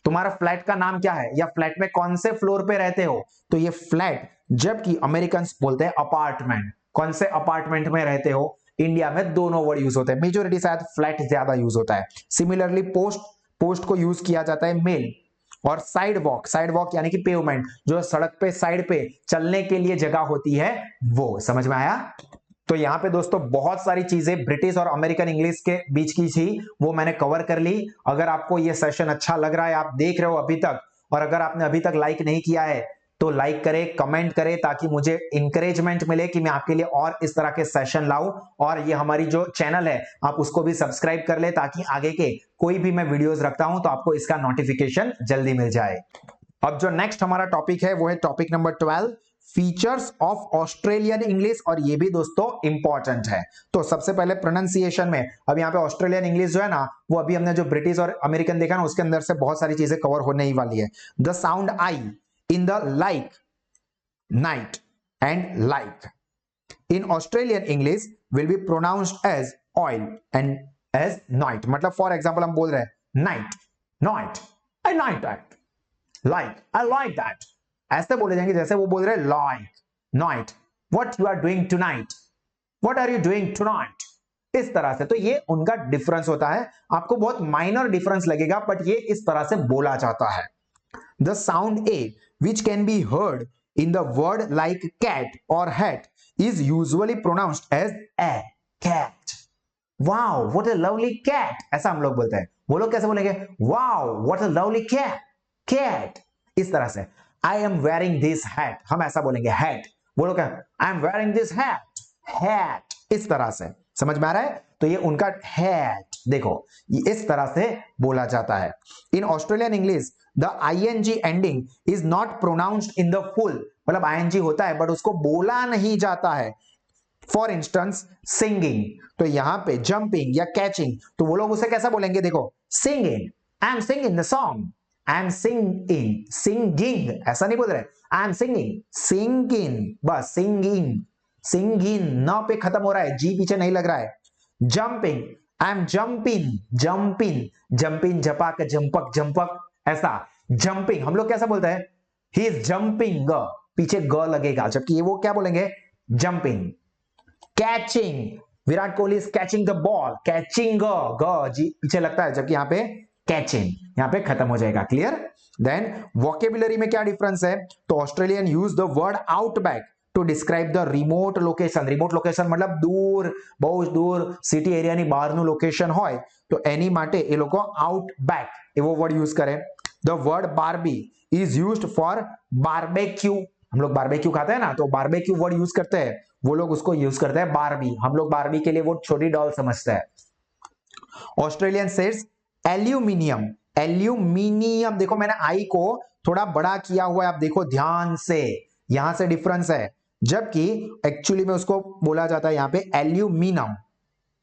Speaker 1: तुम्हारा फ्लैट का नाम क्या है या फ्लैट में कौन से फ्लोर पे रहते हो, तो ये फ्लैट, जबकि अमेरिकन बोलते हैं अपार्टमेंट। कौन से अपार्टमेंट में रहते हो, इंडिया में दोनों वर्ड यूज होते हैं, मेजोरिटी शायद फ्लैट ज्यादा यूज होता है। सिमिलरली पोस्ट, पोस्ट को यूज किया जाता है मेल। और साइड वॉक, साइड वॉक यानी कि पेवमेंट, जो सड़क पे साइड पे चलने के लिए जगह होती है, वो समझ में आया। तो यहाँ पे दोस्तों बहुत सारी चीजें ब्रिटिश और अमेरिकन इंग्लिश के बीच की थी, वो मैंने कवर कर ली। अगर आपको ये सेशन अच्छा लग रहा है, आप देख रहे हो अभी तक, और अगर आपने अभी तक लाइक नहीं किया है तो लाइक करें, कमेंट करें, ताकि मुझे इंकरेजमेंट मिले कि मैं आपके लिए और इस तरह के सेशन लाऊं। और ये हमारी जो चैनल है आप उसको भी सब्सक्राइब कर ले, ताकि आगे के कोई भी मैं वीडियोस रखता हूं तो आपको इसका नोटिफिकेशन जल्दी मिल जाए। अब जो नेक्स्ट हमारा टॉपिक है वो है topic number 12, features of Australian English. और ये भी दोस्तों इंपॉर्टेंट है। तो सबसे पहले प्रोनाउंसिएशन में, अब यहाँ पे ऑस्ट्रेलियन इंग्लिश जो है ना, वो अभी हमने जो ब्रिटिश और अमेरिकन देखा ना, उसके अंदर से बहुत सारी चीजें कवर होने ही वाली है। The sound I in the like, night and like in Australian English will be pronounced as oil and as night. मतलब फॉर एग्जाम्पल हम बोल रहे हैं night, night, I night that, like, I like that, ऐसे बोले जाएंगे जैसे वो बोल रहे हैं like, night, what you are doing tonight, what are you doing tonight, इस तरह से। तो ये उनका डिफरेंस होता है, आपको बहुत माइनर डिफरेंस लगेगा, बट ये इस तरह से बोला जाता है। The sound A which can be heard in the word like cat or hat is usually pronounced as a cat. Wow, what a lovely cat, ऐसा हम लोग बोलते हैं। वो लोग कैसे बोलेंगे, wow, what a lovely cat, cat, इस तरह से। I am wearing this hat, हम ऐसा बोलेंगे hat, वो लोग I am wearing this hat, hat, इस तरह से। समझ में आ रहा है? तो ये उनका hat, देखो ये इस तरह से बोला जाता है। इन Australian English the ing ending is not pronounced in the full, मतलब ing होता है बट उसको बोला नहीं जाता है। फॉर इंस्टेंस सिंगिंग, तो यहां पे जंपिंग या कैचिंग, तो वो लोग उसे कैसा बोलेंगे, देखो singing, I am singing the song, I am singing, singing ऐसा नहीं बोल रहे, आई एम सिंगिंग, सिंगिंग, बस सिंगिंग, सिंगिंग न पे खत्म हो रहा है, जी पीछे नहीं लग रहा है। Jumping, I am jumping, jumping, jumping, झपक, जंपक, जंपक, ऐसा। जंपिंग हम लोग कैसा बोलते हैं, ही इज जंपिंग, पीछे ग लगेगा, जबकि ये वो क्या बोलेंगे, jumping. Catching, Virat Kohli is catching the ball, catching, ग जी पीछे लगता है, जबकि यहाँ पे कैचिंग, यहाँ पे खत्म हो जाएगा। क्लियर? देन वोकेबुलरी में क्या डिफरेंस है, तो Australian use the word outback to describe the remote location. Remote location मतलब दूर, बहुत दूर, सिटी एरिया ની બહારનું લોકેશન હોય તો એની માટે એ લોકો આઉટબેક એવો વર્ડ યુઝ કરે। The word Barbie is used for barbecue, हम लोग बारबेक्यू खाते हैं ना, तो बारबेक्यू वर्ड यूज करते हैं, वो लोग उसको यूज करते हैं बारबी, हम लोग बारबी के लिए वो छोटी डॉल समझते हैं। ऑस्ट्रेलियन सेज एल्यूमिनियम, एल्यूमिनियम, देखो मैंने आई को थोड़ा बड़ा किया हुआ है, आप देखो ध्यान से, यहां से डिफरेंस है, जबकि एक्चुअली में उसको बोला जाता है यहाँ पे एल्यूमिनियम।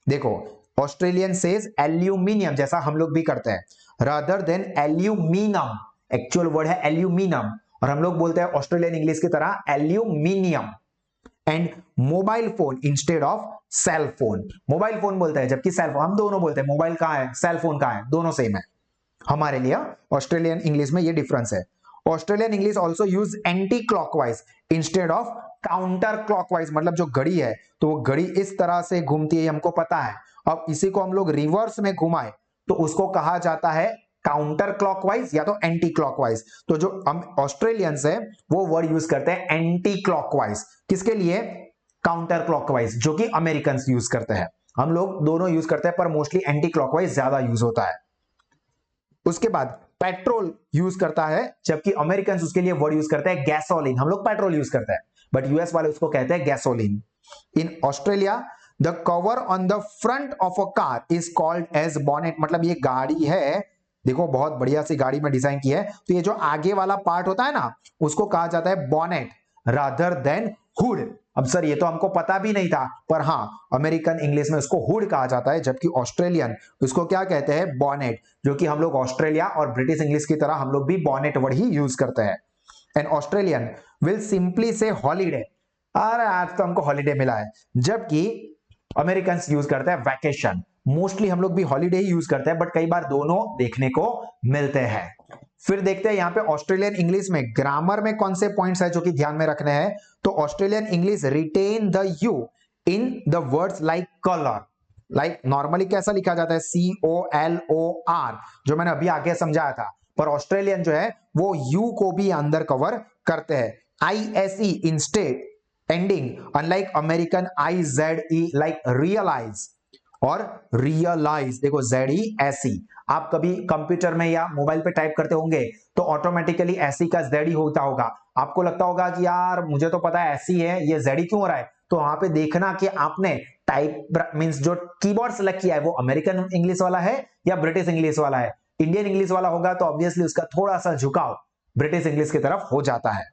Speaker 1: देखो ऑस्ट्रेलियन सेज एल्यूमिनियम, जैसा हम लोग भी करते हैं, rather than aluminium, actual word है एल्यूमिनियम, और हम लोग बोलते हैं ऑस्ट्रेलियन इंग्लिश की तरह aluminium. And mobile phone instead of cell phone, mobile phone बोलते हैं जबकि सेल फोन, हम दोनों बोलते हैं, मोबाइल कहाँ है, सेल फोन कहाँ है, दोनों सेम है हमारे लिए। ऑस्ट्रेलियन इंग्लिश में ये डिफरेंस है। Australian English also use anti clockwise instead of counter clockwise, मतलब जो घड़ी है तो वो घड़ी इस तरह से घूमती है, हमको पता है। अब इसी को हम लोग रिवर्स में घुमाए तो उसको कहा जाता है काउंटर क्लॉकवाइज या तो एंटी क्लॉकवाइज। तो जो हम ऑस्ट्रेलियंस है वो वर्ड यूज करते हैं एंटी क्लॉकवाइज, किसके लिए, काउंटर क्लॉकवाइज, जो कि अमेरिकन यूज करते हैं। हम लोग दोनों यूज करते हैं पर मोस्टली एंटी क्लॉकवाइज ज्यादा यूज होता है। उसके बाद पेट्रोल यूज करता है, जबकि अमेरिकन उसके लिए वर्ड यूज करते हैं गैसोलीन, हम लोग पेट्रोल यूज करते हैं बट यूएस वाले उसको कहते हैं gasoline. In Australia the cover on the front of a car is called as bonnet, मतलब ये गाड़ी है, देखो बहुत बढ़िया सी गाड़ी में डिजाइन की है, तो ये जो आगे वाला पार्ट होता है ना उसको कहा जाता है बॉनेट रादर देन हुड। अब सर ये तो हमको पता भी नहीं था, पर हाँ अमेरिकन इंग्लिश में उसको हुड कहा जाता है, जबकि ऑस्ट्रेलियन उसको क्या कहते हैं, बॉनेट, जो कि हम लोग ऑस्ट्रेलिया और ब्रिटिश इंग्लिश की तरह हम लोग भी बॉनेट वर्ड ही यूज करते हैं। एन ऑस्ट्रेलियन विल सिंपली से हॉलीडे, अरे आज तो हमको हॉलीडे मिला है, जबकि अमेरिकन यूज करते हैं वैकेशन। मोस्टली हम लोग भी हॉलीडे ही यूज करते हैं, बट कई बार दोनों देखने को मिलते हैं। फिर देखते हैं यहाँ पे ऑस्ट्रेलियन इंग्लिश में ग्रामर में कौन से पॉइंट्स है जो कि ध्यान में रखने हैं। तो Australian English retain the U in the words like colour, like normally कैसा लिखा जाता है COLOR, जो मैंने अभी आगे समझाया था, पर ऑस्ट्रेलियन जो है वो यू को भी अंदर कवर करते हैं। ISE instead ending, unlike American IZE like realize और रियलाइज, देखो ZESE। आप कभी कंप्यूटर में या मोबाइल पे टाइप करते होंगे तो ऑटोमेटिकली ऐसी का ZE होता होगा। आपको लगता होगा कि यार मुझे तो पता है ऐसी है, ये ZE क्यों हो रहा है। तो वहां पे देखना कि आपने टाइप मींस जो कीबोर्ड सेलेक्ट किया है वो अमेरिकन इंग्लिश वाला है या ब्रिटिश इंग्लिश वाला है। इंडियन इंग्लिश वाला होगा तो ऑब्वियसली उसका थोड़ा सा झुकाव ब्रिटिश इंग्लिश की तरफ हो जाता है।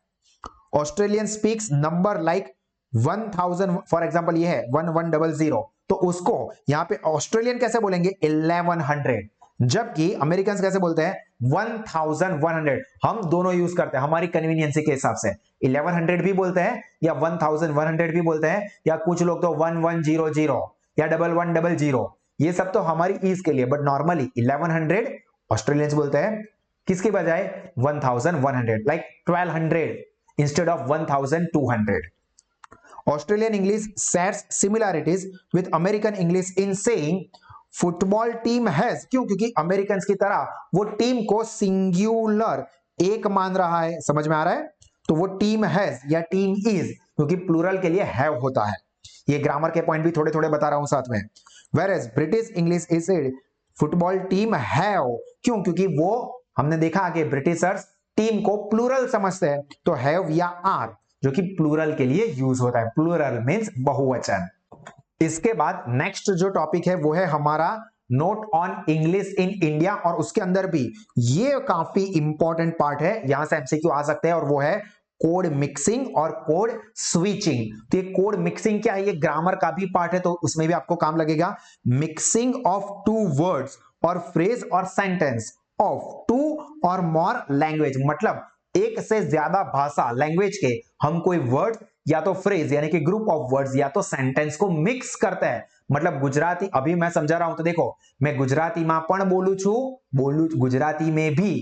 Speaker 1: Australian speaks number like 1000, for example ये है 1100, तो उसको यहां पे ऑस्ट्रेलियन कैसे बोलेंगे 1100, जबकि अमेरिकन कैसे बोलते हैं 1100। हम दोनों यूज करते हैं हमारी कन्वीनियंसी के हिसाब से, 1100 भी बोलते हैं या 1100 भी बोलते हैं, या कुछ लोग तो 1100 या 1100, ये सब तो हमारी ईज के लिए, बट नॉर्मली 1100 ऑस्ट्रेलियंस बोलते हैं, किसके बजाय 1100, like 1200 instead of 1200। Australian English shares similarities with American English in saying football team has, क्यों, क्योंकि अमेरिकन की तरह वो टीम को सिंगुलर एक मान रहा है, समझ में आ रहा है। तो वो टीम हैज या टीम इज, क्योंकि प्लूरल के लिए हैव होता है। ये ग्रामर के पॉइंट भी थोड़े थोड़े बता रहा हूं साथ में। Whereas British English is said football team have, क्यों, क्योंकि वो हमने देखा कि ब्रिटिशर्स टीम को प्लूरल समझते हैं, तो हैव या आर जो कि प्लूरल के लिए यूज होता है, प्लूरल मींस बहुवचन। इसके बाद नेक्स्ट जो टॉपिक है वो है हमारा note on English in India, और उसके अंदर भी ये काफी इंपॉर्टेंट पार्ट है, यहां से MCQ आ सकते हैं, और वो है कोड मिक्सिंग और कोड स्विचिंग। तो ये कोड मिक्सिंग क्या है, ये ग्रामर का भी पार्ट है, तो उसमें भी आपको काम लगेगा। मिक्सिंग ऑफ टू वर्ड्स और फ्रेज और सेंटेंस ऑफ टू और मोर लैंग्वेज, मतलब एक से ज्यादा भाषा लैंग्वेज के हम कोई वर्ड या तो फ्रेज यानी कि ग्रुप ऑफ वर्ड्स या तो सेंटेंस को मिक्स करते हैं। मतलब गुजराती, अभी मैं समझा रहा हूं तो देखो, मैं गुजराती में पण बोलू छू, गुजराती में भी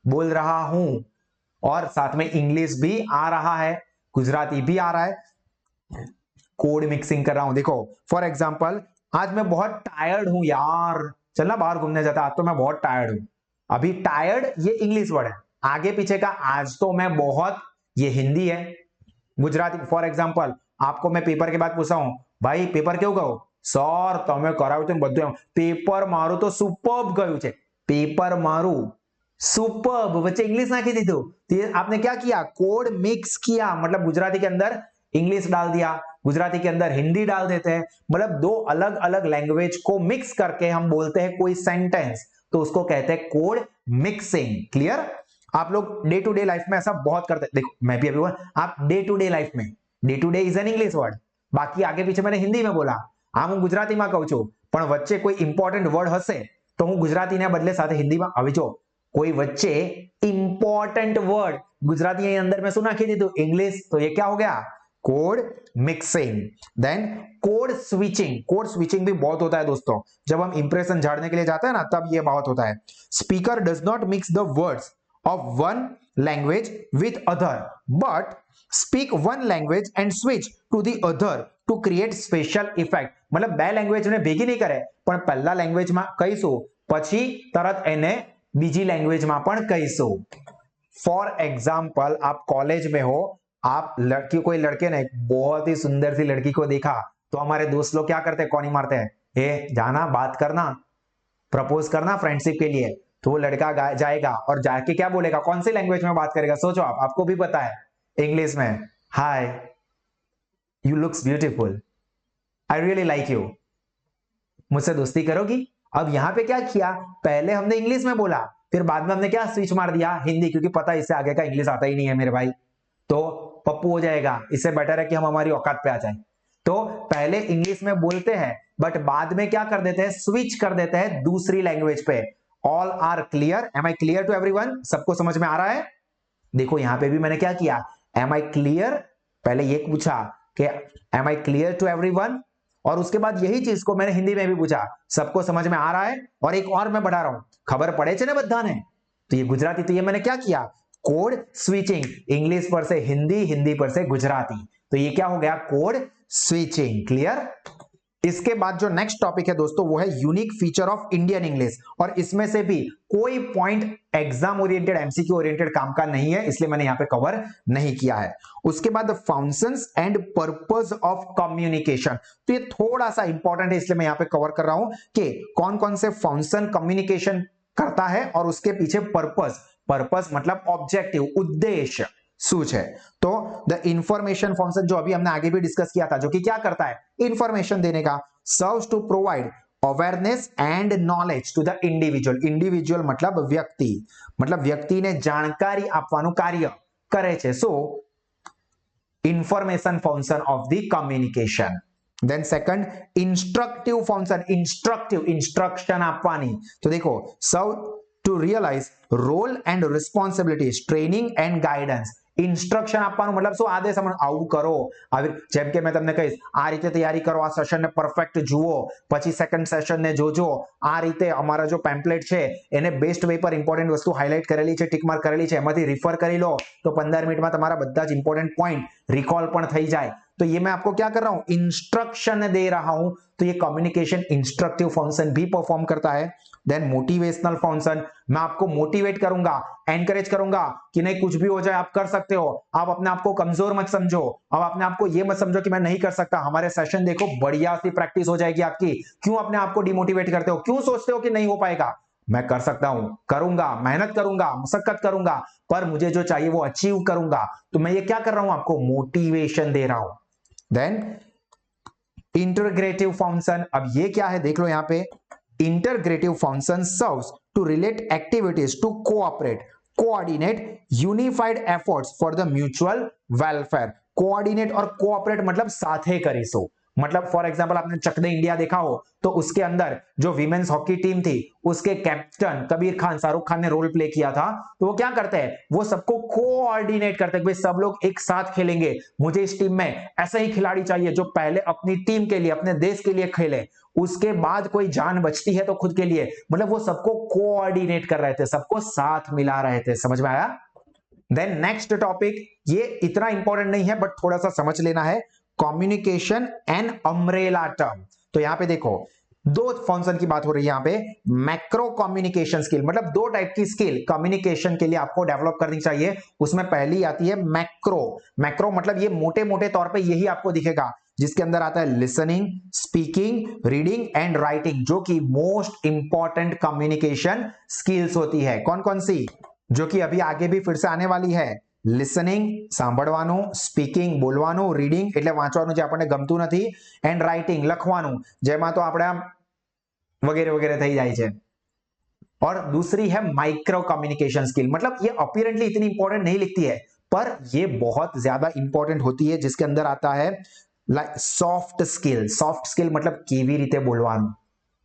Speaker 1: बोल रहा हूं, और साथ में इंग्लिश भी आ रहा है, गुजराती भी आ रहा है, कोड मिक्सिंग कर रहा हूं। देखो फॉर एग्जाम्पल, आज मैं बहुत टायर्ड हूं यार, चलना बाहर घूमने जाता, आज तो मैं बहुत टायर्ड हूं। अभी टायर्ड ये इंग्लिश वर्ड है, आगे पीछे का आज तो मैं बहुत, ये हिंदी है। गुजराती फॉर एग्जाम्पल, आपको मैं पेपर के बाद पूछा हूं, भाई पेपर केવું ગયું સર, તમે કરાવ્યું તો બધું પેપર મારું તો સુપર્બ ગયું છે, पेपर मारू सुपर्ब, बच्चे इंग्लिश नाखी दी, तो आपने क्या किया, कोड मिक्स किया, मतलब गुजराती के अंदर इंग्लिश डाल दिया, गुजराती के अंदर हिंदी डाल देते हैं, मतलब दो अलग अलग लैंग्वेज को मिक्स करके हम बोलते हैं कोई सेंटेंस, तो उसको कहते हैं कोड मिक्सिंग। क्लियर। आप लोग डे टू डे लाइफ में ऐसा बहुत करते हैं, देखो मैं भी अभी बोला, आप डे टू डे लाइफ में, day to day is an English word, बाकी आगे पीछे मैंने हिंदी में बोला, આ હું ગુજરાતીમાં કહું છું, પણ વચ્ચે કોઈ ઇમ્પોર્ટન્ટ વર્ડ હશે તો હું ગુજરાતીના બદલે સાથે હિન્દીમાં, હવે જો કોઈ વચ્ચે ઇમ્પોર્ટન્ટ વર્ડ ગુજરાતીની અંદર મેં શું નાખી દીધું, इंग्लिश, तो ये क्या हो गया, code mixing. Then code switching, code switching भी बहुत होता है दोस्तों, जब हम इंप्रेशन झाड़ने के लिए जाते हैं ना तब ये बहुत होता है। Speaker does not mix the words of one language with other but speak one language and switch to the other to create special effect, मतलब બે લેંગ્વેજ ને ભેગી નહીં કરે, પણ પહેલા લેંગ્વેજ માં કહીશું પછી તરત એને બીજી લેંગ્વેજ માં પણ કહીશું। फॉर एग्जाम्पल, आप कॉलेज में हो, आप लड़की, कोई लड़के ने बहुत ही सुंदर सी लड़की को देखा, तो हमारे दोस्त लोग क्या करते हैं, कौन ही मारते हैं, ए जाना बात करना, प्रपोज करना फ्रेंडशिप के लिए, तो वो लड़का जाएगा और जाके क्या बोलेगा, कौन सी लैंग्वेज में बात करेगा, सोचो आप, आपको भी पता है, इंग्लिश में, hi you looks beautiful, I really like you, मुझसे दोस्ती करोगी। अब यहां पे क्या किया, पहले हमने इंग्लिश में बोला, फिर बाद में हमने क्या स्विच मार दिया हिंदी, क्योंकि पता इससे आगे का इंग्लिश आता ही नहीं है मेरे भाई, तो पप्पू हो जाएगा, इससे बेटर है कि हम हमारी औकात पे आ जाए। तो पहले इंग्लिश में बोलते हैं बट बाद में क्या कर देते हैं, स्विच कर देते हैं दूसरी लैंग्वेज पे। All are clear, am I clear to everyone, सबको समझ में आ रहा है। देखो यहां पे भी मैंने क्या किया, एम आई क्लियर, पहले ये पूछा कि am I clear to everyone, और उसके बाद यही चीज को मैंने हिंदी में भी पूछा, सबको समझ में आ रहा है, और एक और मैं बढ़ा रहा हूं, खबर पड़े छे ने बधाने, तो ये गुजराती, तो ये मैंने क्या किया, कोड स्विचिंग, इंग्लिश पर से हिंदी, हिंदी पर से गुजराती, तो ये क्या हो गया, कोड स्विचिंग। क्लियर। इसके बाद जो नेक्स्ट टॉपिक है दोस्तों वो है unique feature of Indian English, और इसमें से भी कोई point exam oriented, MCQ oriented काम का नहीं है, इसलिए मैंने यहां पे कवर नहीं किया है। उसके बाद functions and purpose of communication, तो ये थोड़ा सा इंपॉर्टेंट है, इसलिए मैं यहां पे कवर कर रहा हूं कि कौन कौन से फंक्शन कम्युनिकेशन करता है और उसके पीछे पर्पस, पर्पस मतलब ऑब्जेक्टिव, उद्देश्य सूच है। तो द इंफॉर्मेशन फंक्शन जो अभी हमने आगे भी डिस्कस किया था, जो कि क्या करता है, इंफॉर्मेशन देने का, serves to provide awareness and knowledge to the individual, individual मतलब व्यक्ति ने जानकारी आपવાનું कार्य करे છે, so information function of the communication. Then second instructive function, instruction आपવાની, तो देखो serve to realise role and responsibilities, training and guidance, instruction આપવાનું મતલબ શું, આદેશ આવું કરો, જેમ કે મેં તમને કહીશ આ રીતે તૈયારી કરો, આ સેશનને પરફેક્ટ જુઓ, પછી સેકન્ડ સેશનને જોજો, આ રીતે અમારા જો પેમ્પલેટ છે એને બેસ્ટ વે પર ઇમ્પોર્ટન્ટ વસ્તુ હાઇલાઇટ કરેલી છે, ટિક માર્ક કરેલી છે, એમાંથી રિફર કરી લો તો 15 મિનિટમાં તમારા બધા જ ઇમ્પોર્ટન્ટ પોઈન્ટ रिकॉल પણ થઈ જાય। तो ये मैं आपको क्या कर रहा हूं, इंस्ट्रक्शन दे रहा हूं, तो ये कम्युनिकेशन इंस्ट्रक्टिव फंक्शन भी परफॉर्म करता है। देन मोटिवेशनल फंक्शन, मैं आपको मोटिवेट करूंगा, एनकरेज करूंगा कि नहीं कुछ भी हो जाए आप कर सकते हो, आप अपने आप को कमजोर मत समझो, अब अपने आप को ये मत समझो कि मैं नहीं कर सकता, हमारे सेशन देखो बढ़िया सी प्रैक्टिस हो जाएगी आपकी, क्यों अपने आप को डिमोटिवेट करते हो, क्यों सोचते हो कि नहीं हो पाएगा, मैं कर सकता हूं, करूंगा, मेहनत करूंगा, मशक्कत करूंगा, पर मुझे जो चाहिए वो अचीव करूंगा, तो मैं ये क्या कर रहा हूं, आपको मोटिवेशन दे रहा हूं। देन इंटरग्रेटिव फंक्शन, अब ये क्या है देख लो यहां पे, integrative function serves to relate activities to cooperate, coordinate unified efforts for the mutual welfare, coordinate और कोऑपरेट मतलब साथे करीसो, मतलब फॉर एग्जांपल आपने चक दे इंडिया देखा हो तो उसके अंदर जो विमेन्स हॉकी टीम थी उसके कैप्टन कबीर खान, शाहरुख खान ने रोल प्ले किया था, तो वो क्या करते हैं, वो सबको कोऑर्डिनेट करते हैं, भाई सब लोग एक साथ खेलेंगे, मुझे इस टीम में ऐसे ही खिलाड़ी चाहिए जो पहले अपनी टीम के लिए, अपने देश के लिए खेले, उसके बाद कोई जान बचती है तो खुद के लिए, मतलब वो सबको कोऑर्डिनेट कर रहे थे, सबको साथ मिला रहे थे। समझ में आया। देन नेक्स्ट टॉपिक, ये इतना इंपॉर्टेंट नहीं है बट थोड़ा सा समझ लेना है, कम्युनिकेशन एंड अम्ब्रेला टर्म। तो यहां पे देखो दो फंक्शन की बात हो रही है, यहां पे मैक्रो कम्युनिकेशन स्किल, मतलब दो टाइप की स्किल कम्युनिकेशन के लिए आपको डेवलप करनी चाहिए, उसमें पहली आती है मैक्रो। मैक्रो मतलब ये मोटे मोटे तौर पे यही आपको दिखेगा, जिसके अंदर आता है listening, speaking, reading and writing, जो कि मोस्ट इंपॉर्टेंट कम्युनिकेशन स्किल्स होती है। कौन कौन सी, जो कि अभी आगे भी फिर से आने वाली है, लिसनिंग સાંભળવાનું, સ્પીકિંગ બોલવાનું, રીડિંગ એટલે વાંચવાનું જે આપણને ગમતું નથી, એન્ડ રાઇટિંગ લખવાનું, જેમાં તો આપણે આમ વગેરે વગેરે થઈ જાય છે। और दूसरी है माइक्रो कम्युनिकेशन स्किल, मतलब ये अपीरेंटली इतनी इंपॉर्टेंट नहीं लिखती है पर ये बहुत ज्यादा इंपॉर्टेंट होती है, जिसके अंदर आता है like soft skill. Soft skill मतलब केवी रीते बोलવાનું,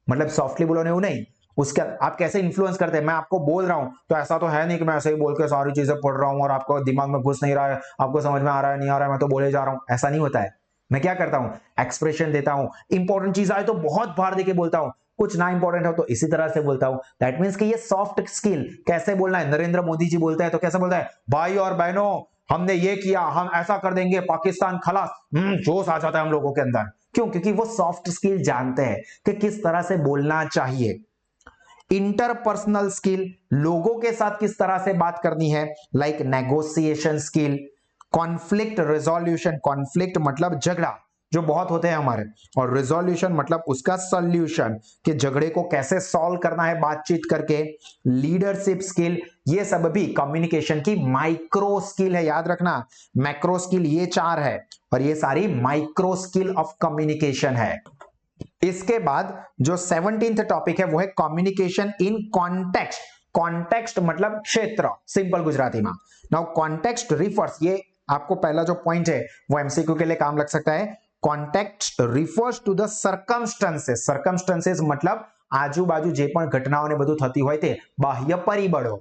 Speaker 1: मतलब सॉफ्टली बोलવાનું એવું नहीं, उसके आप कैसे इन्फ्लुएंस करते हैं, मैं आपको बोल रहा हूं तो ऐसा तो है नहीं कि मैं ऐसे ही बोल के सारी चीजें पढ़ रहा हूं और आपको दिमाग में घुस नहीं रहा है, आपको समझ में आ रहा है नहीं आ रहा है, मैं तो बोले जा रहा हूं, ऐसा नहीं होता है। मैं क्या करता हूं, एक्सप्रेशन देता हूं, इंपॉर्टेंट चीज आए तो बहुत बार देके बोलता हूं, कुछ ना इंपॉर्टेंट हो तो इसी तरह से बोलता हूं। दैट मींस कि ये सॉफ्ट स्किल कैसे बोलना है, नरेंद्र मोदी जी बोलते हैं तो कैसे बोलता है, भाई और बहनों हमने ये किया, हम ऐसा कर देंगे, पाकिस्तान खलास, जोश आ जाता है हम लोगों के अंदर। क्यों? क्योंकि वो सॉफ्ट स्किल जानते हैं कि किस तरह से बोलना चाहिए। इंटरपर्सनल स्किल, लोगों के साथ किस तरह से बात करनी है, like negotiation skill, conflict resolution, conflict मतलब झगड़ा जो बहुत होते हैं हमारे, और रेजोल्यूशन मतलब उसका सॉल्यूशन, कि झगड़े को कैसे सॉल्व करना है बातचीत करके। लीडरशिप स्किल, ये सब भी कम्युनिकेशन की माइक्रो स्किल है, याद रखना, मैक्रो स्किल ये 4 है और ये सारी माइक्रो स्किल ऑफ कम्युनिकेशन है। इसके बाद जो 17th टॉपिक है वो है कम्युनिकेशन इन कॉन्टेक्स्ट। कॉन्टेक्स्ट मतलब क्षेत्र, सिंपल गुजराती में। नाउ कॉन्टेक्स्ट रिफर्स, ये आपको पहला जो पॉइंट है वो एमसीक्यू के लिए काम लग सकता है। Context refers to the circumstances. Circumstances मतलब आजू बाजू जे पण घटनाओं ने બધું થતી હોય તે બાહ્ય પરિબળો।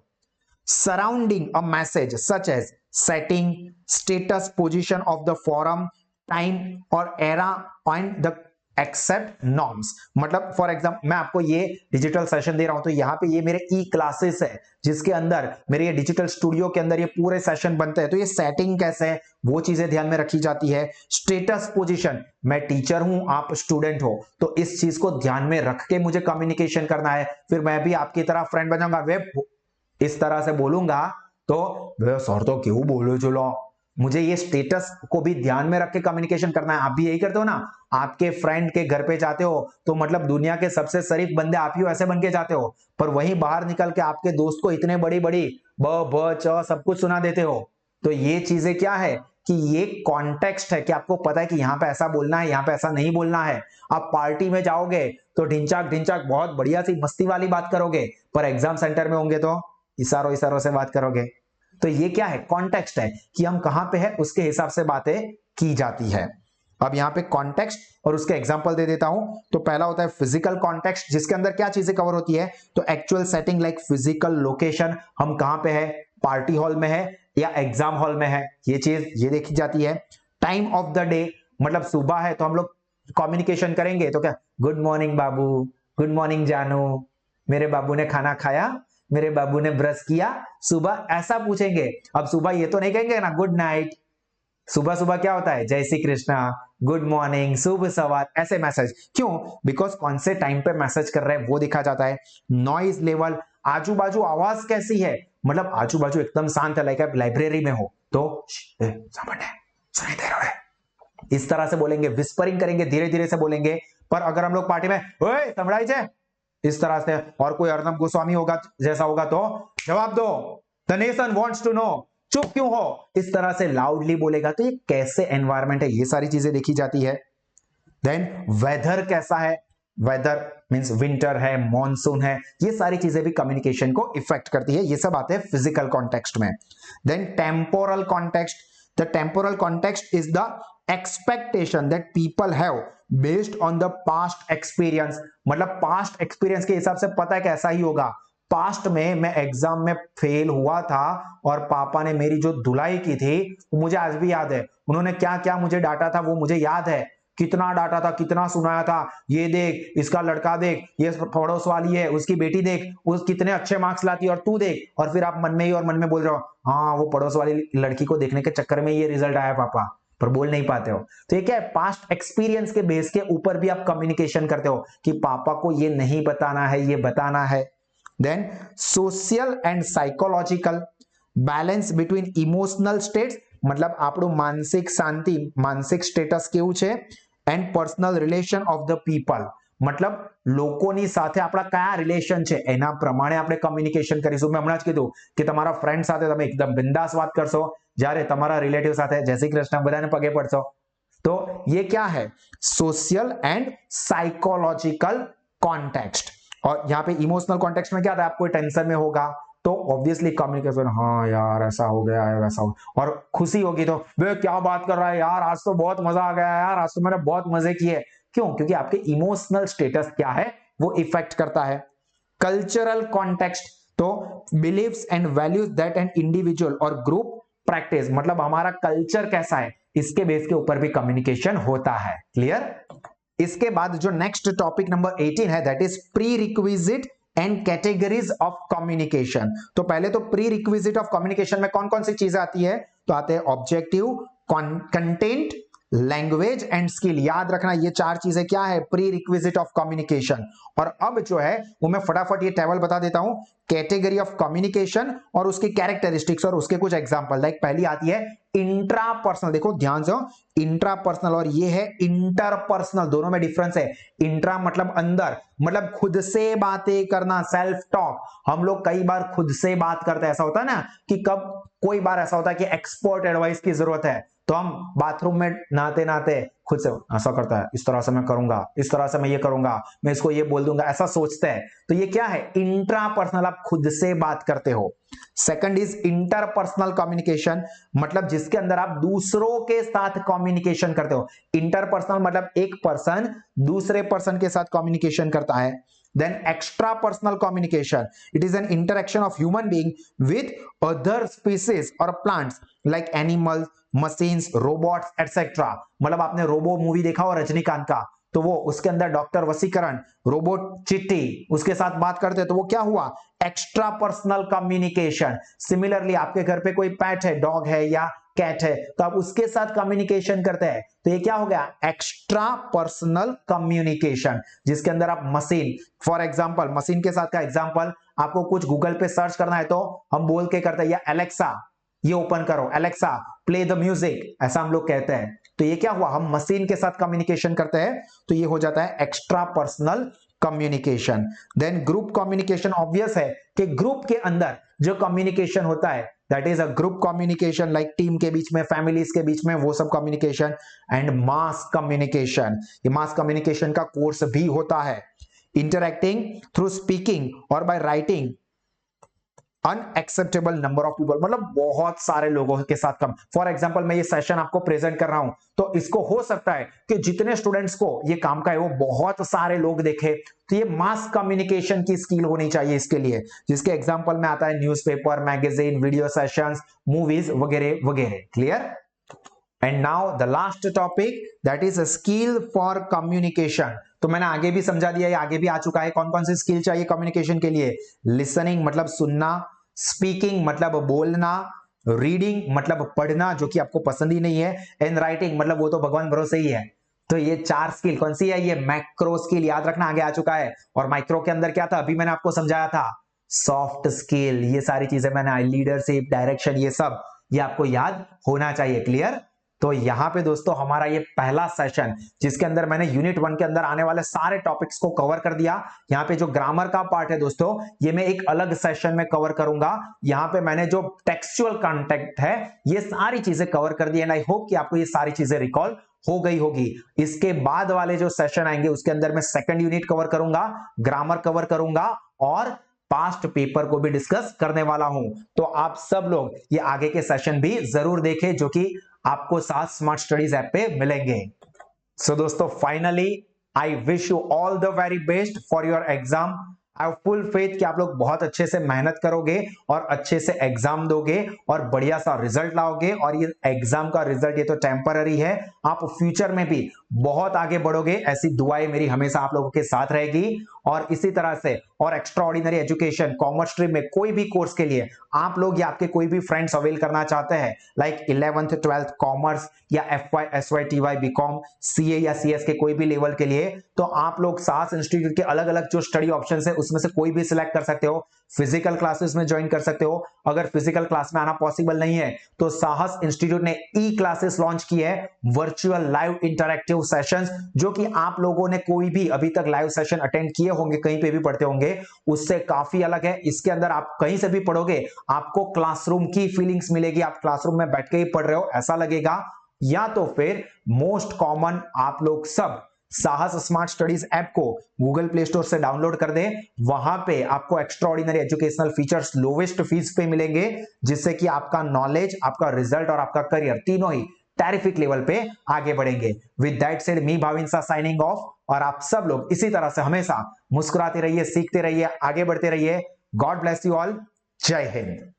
Speaker 1: surrounding a message such as setting, status, position of the forum, time or era and the accept norms. मतलब फॉर एग्जाम्पल मैं आपको ये डिजिटल सेशन दे रहा हूं तो यहाँ पे ये मेरे ई क्लासेस है जिसके अंदर मेरे ये डिजिटल स्टूडियो के अंदर ये पूरे सेशन बनते हैं। तो ये सेटिंग कैसे है वो चीजें ध्यान में रखी जाती है। स्टेटस पोजीशन, मैं टीचर हूं आप स्टूडेंट हो तो इस चीज को ध्यान में रख के मुझे कम्युनिकेशन करना है। फिर मैं भी आपकी तरह फ्रेंड बन जाऊंगा, वे इस तरह से बोलूंगा तो वे सर तो क्यों बोलो, चलो मुझे ये स्टेटस को भी ध्यान में रख के कम्युनिकेशन करना है। आप भी यही करते हो ना, आपके फ्रेंड के घर पे जाते हो तो मतलब दुनिया के सबसे शरीफ बंदे आप ही ऐसे बन के जाते हो, पर वहीं बाहर निकल के आपके दोस्त को इतने बड़ी बड़ी ब ब च सब कुछ सुना देते हो। तो ये चीजें क्या है कि ये कॉन्टेक्स्ट है कि आपको पता है कि यहाँ पे ऐसा बोलना है, यहाँ पे ऐसा नहीं बोलना है। आप पार्टी में जाओगे तो ढिंचाक ढिंचाक बहुत बढ़िया सी मस्ती वाली बात करोगे, पर एग्जाम सेंटर में होंगे तो इशारों इशारों से बात करोगे। तो ये क्या है, कॉन्टेक्स्ट है कि हम कहां पे है उसके हिसाब से बातें की जाती है। अब यहाँ पे कॉन्टेक्स्ट और उसके एग्जांपल दे देता हूं। तो पहला होता है फिजिकल कॉन्टेक्स्ट, जिसके अंदर क्या चीजें कवर होती है, तो actual setting like physical location, हम कहां पे है, पार्टी हॉल में है या एग्जाम हॉल में है, ये चीज ये देखी जाती है। टाइम ऑफ द डे, मतलब सुबह है तो हम लोग कम्युनिकेशन करेंगे तो क्या, गुड मॉर्निंग बाबू, गुड मॉर्निंग जानू, मेरे बाबू ने खाना खाया, मेरे बाबू ने ब्रश किया, सुबह ऐसा पूछेंगे। अब सुबह ये तो नहीं कहेंगे ना गुड नाइट, सुबह सुबह क्या होता है, जय श्री कृष्णा, गुड मॉर्निंग, शुभ सवार, ऐसे मैसेज। क्यों, बिकॉज कौन से टाइम पे मैसेज कर रहे हैं वो दिखा जाता है। नॉइज लेवल, आजू बाजू आवाज कैसी है, मतलब आजू बाजू एकदम शांत है, लाइक आप लाइब्रेरी में हो तो सामने सुनाई दे रहा है, इस तरह से बोलेंगे। विस्परिंग करेंगे, धीरे धीरे से बोलेंगे। पर अगर हम लोग पार्टी में ओए संभड़ाई जे इस तरह से, और कोई अर्नब गोस्वामी होगा जैसा होगा तो जवाब दो, the nation wants to know, चुप क्यों हो, इस तरह से लाउडली बोलेगा। तो ये कैसे एनवायरमेंट है, ये सारी चीजें देखी जाती है। देन वेदर कैसा है, वेदर मींस विंटर है, मॉनसून है, ये सारी चीजें भी कम्युनिकेशन को इफेक्ट करती है। ये सब आते हैं फिजिकल कॉन्टेक्स्ट में। Then temporal context, the temporal context is the expectation that people have based on the past experience, मतलब पास्ट एक्सपीरियंस के हिसाब से पता है कि ऐसा ही होगा। पास्ट में मैं एग्जाम में फेल हुआ था और पापा ने मेरी जो धुलाई की थी वो मुझे आज भी याद है। उन्होंने क्या क्या मुझे डांटा था वो मुझे याद है, कितना डांटा था, कितना सुनाया था, ये देख इसका लड़का देख, ये पड़ोस वाली है उसकी बेटी देख, उस कितने अच्छे मार्क्स लाती है और तू देख, और फिर आप मन में ही और मन में बोल रहे हो हाँ वो पड़ोस वाली लड़की को देखने के चक्कर में ये रिजल्ट आया पापा, पर बोल नहीं पाते हो। तो ये क्या है, पास्ट एक्सपीरियंस के बेस के ऊपर भी आप कम्युनिकेशन करते हो कि पापा को ये नहीं बताना है, ये बताना है। Then social and psychological balance between emotional states, मतलब આપણું માનસિક શાંતિ, માનસિક સ્ટેટસ કેવું છે, and personal relation of the people, मतलब લોકોની સાથે આપણા કયા રિલેશન છે એના પ્રમાણે આપણે કમ્યુનિકેશન કરીશું। મેં હમણાં જ કીધું કે તમારા ફ્રેન્ડ સાથે તમે એકદમ બિંદાસ વાત કરશો, જ્યારે તમારા રિલેટિવ સાથે જય શ્રી કૃષ્ણ બધાને પગે પડશો। तो ये क्या है, सोशल एंड साइकोलॉजिकल कॉन्टेक्स्ट। और यहाँ पे इमोशनल कॉन्टेक्स्ट में क्या था, आप कोई टेंशन में होगा तो ऑब्वियसली कम्युनिकेशन, हाँ यार ऐसा हो गया है वैसा हो, और खुशी होगी तो वे क्या बात कर रहा है यार, आज तो बहुत मजा आ गया यार, आज तो मैंने बहुत मजे किए। क्यों, क्योंकि आपके इमोशनल स्टेटस क्या है वो इफेक्ट करता है। कल्चरल कॉन्टेक्स्ट, तो beliefs and values that an individual और ग्रुप प्रैक्टिस, मतलब हमारा कल्चर कैसा है इसके बेस के ऊपर भी कम्युनिकेशन होता है। क्लियर। इसके बाद जो नेक्स्ट टॉपिक नंबर 18 है that is pre requisite and categories of communication. तो पहले तो प्री रिक्विजिट ऑफ कम्युनिकेशन में कौन कौन सी चीजें आती है, तो आते हैं objective, content, language and skill. याद रखना ये चार चीजें क्या है, प्री रिक्विजिट ऑफ कम्युनिकेशन। और अब जो है वो मैं फटाफट ये टेबल बता देता हूं, कैटेगरी ऑफ कम्युनिकेशन और उसकी कैरेक्टरिस्टिक्स और उसके कुछ एग्जांपल। लाइक पहली आती है इंट्रापर्सनल, देखो ध्यान से, इंट्रापर्सनल और ये है इंटरपर्सनल, दोनों में डिफरेंस है। इंट्रा मतलब अंदर, मतलब खुद से बातें करना, सेल्फ टॉक। हम लोग कई बार खुद से बात करते हैं, ऐसा होता है ना कि कब कोई बार ऐसा होता है कि एक्सपर्ट एडवाइस की जरूरत है तो हम बाथरूम में नहाते नहाते खुद से ऐसा करता है, इस तरह से मैं करूंगा, इस तरह से मैं ये करूंगा, मैं इसको ये बोल दूंगा, ऐसा सोचते हैं। तो ये क्या है, इंट्रापर्सनल, आप खुद से बात करते हो। सेकंड इज इंटरपर्सनल कम्युनिकेशन, मतलब जिसके अंदर आप दूसरों के साथ कम्युनिकेशन करते हो। इंटरपर्सनल मतलब एक पर्सन दूसरे पर्सन के साथ कम्युनिकेशन करता है। Then extra personal communication, it is an interaction of human being with other species or plants like animals, machines, robots, etc. मतलब आपने रोबो मूवी देखा हो रजनीकांत का, तो वो उसके अंदर डॉक्टर वसीकरण रोबोट चिट्टी उसके साथ बात करते हैं, तो वो क्या हुआ, एक्स्ट्रा पर्सनल कम्युनिकेशन। सिमिलरली आपके घर पे कोई पेट है, डॉग है या कैट है, तो आप उसके साथ कम्युनिकेशन करते हैं, तो ये क्या हो गया, एक्स्ट्रा पर्सनल कम्युनिकेशन, जिसके अंदर आप मशीन, फॉर एग्जांपल मशीन के साथ का एग्जांपल, आपको कुछ गूगल पे सर्च करना है तो हम बोल के करते हैं, या एलेक्सा ये ओपन करो, एलेक्सा प्ले द म्यूजिक, ऐसा हम लोग कहते हैं। तो ये क्या हुआ, हम मशीन के साथ कम्युनिकेशन करते हैं, तो ये हो जाता है extra personal communication. Then group communication, obvious है कि ग्रुप के अंदर जो कम्युनिकेशन होता है that is a group communication, like team के बीच में, फैमिलीज के बीच में, वो सब कम्युनिकेशन। एंड मास कम्युनिकेशन, ये मास कम्युनिकेशन का कोर्स भी होता है। इंटरैक्टिंग थ्रू स्पीकिंग और by writing unacceptable number of people, मतलब बहुत सारे लोगों के साथ कम। फॉर एग्जांपल मैं ये सेशन आपको प्रेजेंट कर रहा हूं, तो इसको हो सकता है कि जितने स्टूडेंट्स को ये काम का है वो बहुत सारे लोग देखे, तो ये मास कम्युनिकेशन की स्किल होनी चाहिए इसके लिए, जिसके एग्जांपल में आता है newspaper, magazine, video sessions, movies वगैरह वगैरह। Clear? And now the last topic that is skill for communication. तो मैंने आगे भी समझा दिया, ये आगे भी आ चुका है, कौन कौन सी स्किल चाहिए कम्युनिकेशन के लिए। लिसनिंग मतलब सुनना, स्पीकिंग मतलब बोलना, रीडिंग मतलब पढ़ना जो कि आपको पसंद ही नहीं है, एंड राइटिंग मतलब वो तो भगवान भरोसे ही है। तो ये चार स्किल कौन सी है, ये मैक्रो स्किल, याद रखना आगे आ चुका है। और माइक्रो के अंदर क्या था, अभी मैंने आपको समझाया था, सॉफ्ट स्किल, ये सारी चीजें मैंने, लीडरशिप, डायरेक्शन, ये सब ये आपको याद होना चाहिए। क्लियर? तो यहां पे दोस्तों हमारा ये पहला सेशन, जिसके अंदर मैंने यूनिट 1 के अंदर आने वाले सारे टॉपिक्स को कवर कर दिया। यहाँ पे जो ग्रामर का पार्ट है दोस्तों, ये मैं एक अलग सेशन में कवर करूंगा। यहाँ पे मैंने जो टेक्सचुअल कंटेंट है ये सारी चीजें कवर कर दी, एंड आई होप कि आपको ये सारी चीजें रिकॉल हो गई होगी। इसके बाद वाले जो सेशन आएंगे उसके अंदर मैं सेकंड यूनिट कवर करूंगा, ग्रामर कवर करूंगा और पास्ट पेपर को भी डिस्कस करने वाला हूं। तो आप सब लोग ये आगे के सेशन भी जरूर देखें जो कि आपको साथ स्मार्ट स्टडीज ऐप पे मिलेंगे। सो दोस्तों finally I wish you all the very best for your exam. I have full faith कि आप लोग बहुत अच्छे से मेहनत करोगे और अच्छे से एग्जाम दोगे और बढ़िया सा रिजल्ट लाओगे। और ये एग्जाम का रिजल्ट ये तो टेम्पररी है, आप फ्यूचर में भी बहुत आगे बढ़ोगे, ऐसी दुआएं मेरी हमेशा आप लोगों के साथ रहेगी। और इसी तरह से और extra ordinary education commerce stream में कोई भी कोर्स के लिए आप लोग या आपके कोई भी फ्रेंड्स अवेल करना चाहते हैं, लाइक 11th 12th कॉमर्स या FY SY TY BCom CA या CS के कोई भी लेवल के लिए, तो आप लोग साहस इंस्टीट्यूट के अलग अलग जो स्टडी ऑप्शन है उसमें से कोई भी सिलेक्ट कर सकते हो। फिजिकल क्लासेस में ज्वाइन कर सकते हो। अगर फिजिकल क्लास में आना पॉसिबल नहीं है तो साहस इंस्टीट्यूट ने ई क्लासेस लॉन्च की है, वर्चुअल लाइव इंटरैक्टिव सेशंस, जो कि आप लोगों ने कोई भी अभी तक लाइव सेशन अटेंड किए होंगे, कहीं पे भी पढ़ते होंगे, उससे काफी अलग है। इसके अंदर आप कहीं से भी पढ़ोगे आपको क्लासरूम की फीलिंग्स मिलेगी, आप क्लासरूम में बैठ के ही पढ़ रहे हो ऐसा लगेगा। या तो फिर मोस्ट कॉमन आप लोग सब साहस स्मार्ट स्टडीज ऐप को गूगल प्ले स्टोर से डाउनलोड कर दें, वहां पे आपको extra ordinary educational features lowest fees पे मिलेंगे, जिससे कि आपका नॉलेज, आपका रिजल्ट और आपका करियर तीनों ही टेरिफिक लेवल पे आगे बढ़ेंगे। विद दैट सेड मी भाविन सा साइनिंग ऑफ, और आप सब लोग इसी तरह से हमेशा मुस्कुराते रहिए, सीखते रहिए, आगे बढ़ते रहिए। God bless you all. जय हिंद।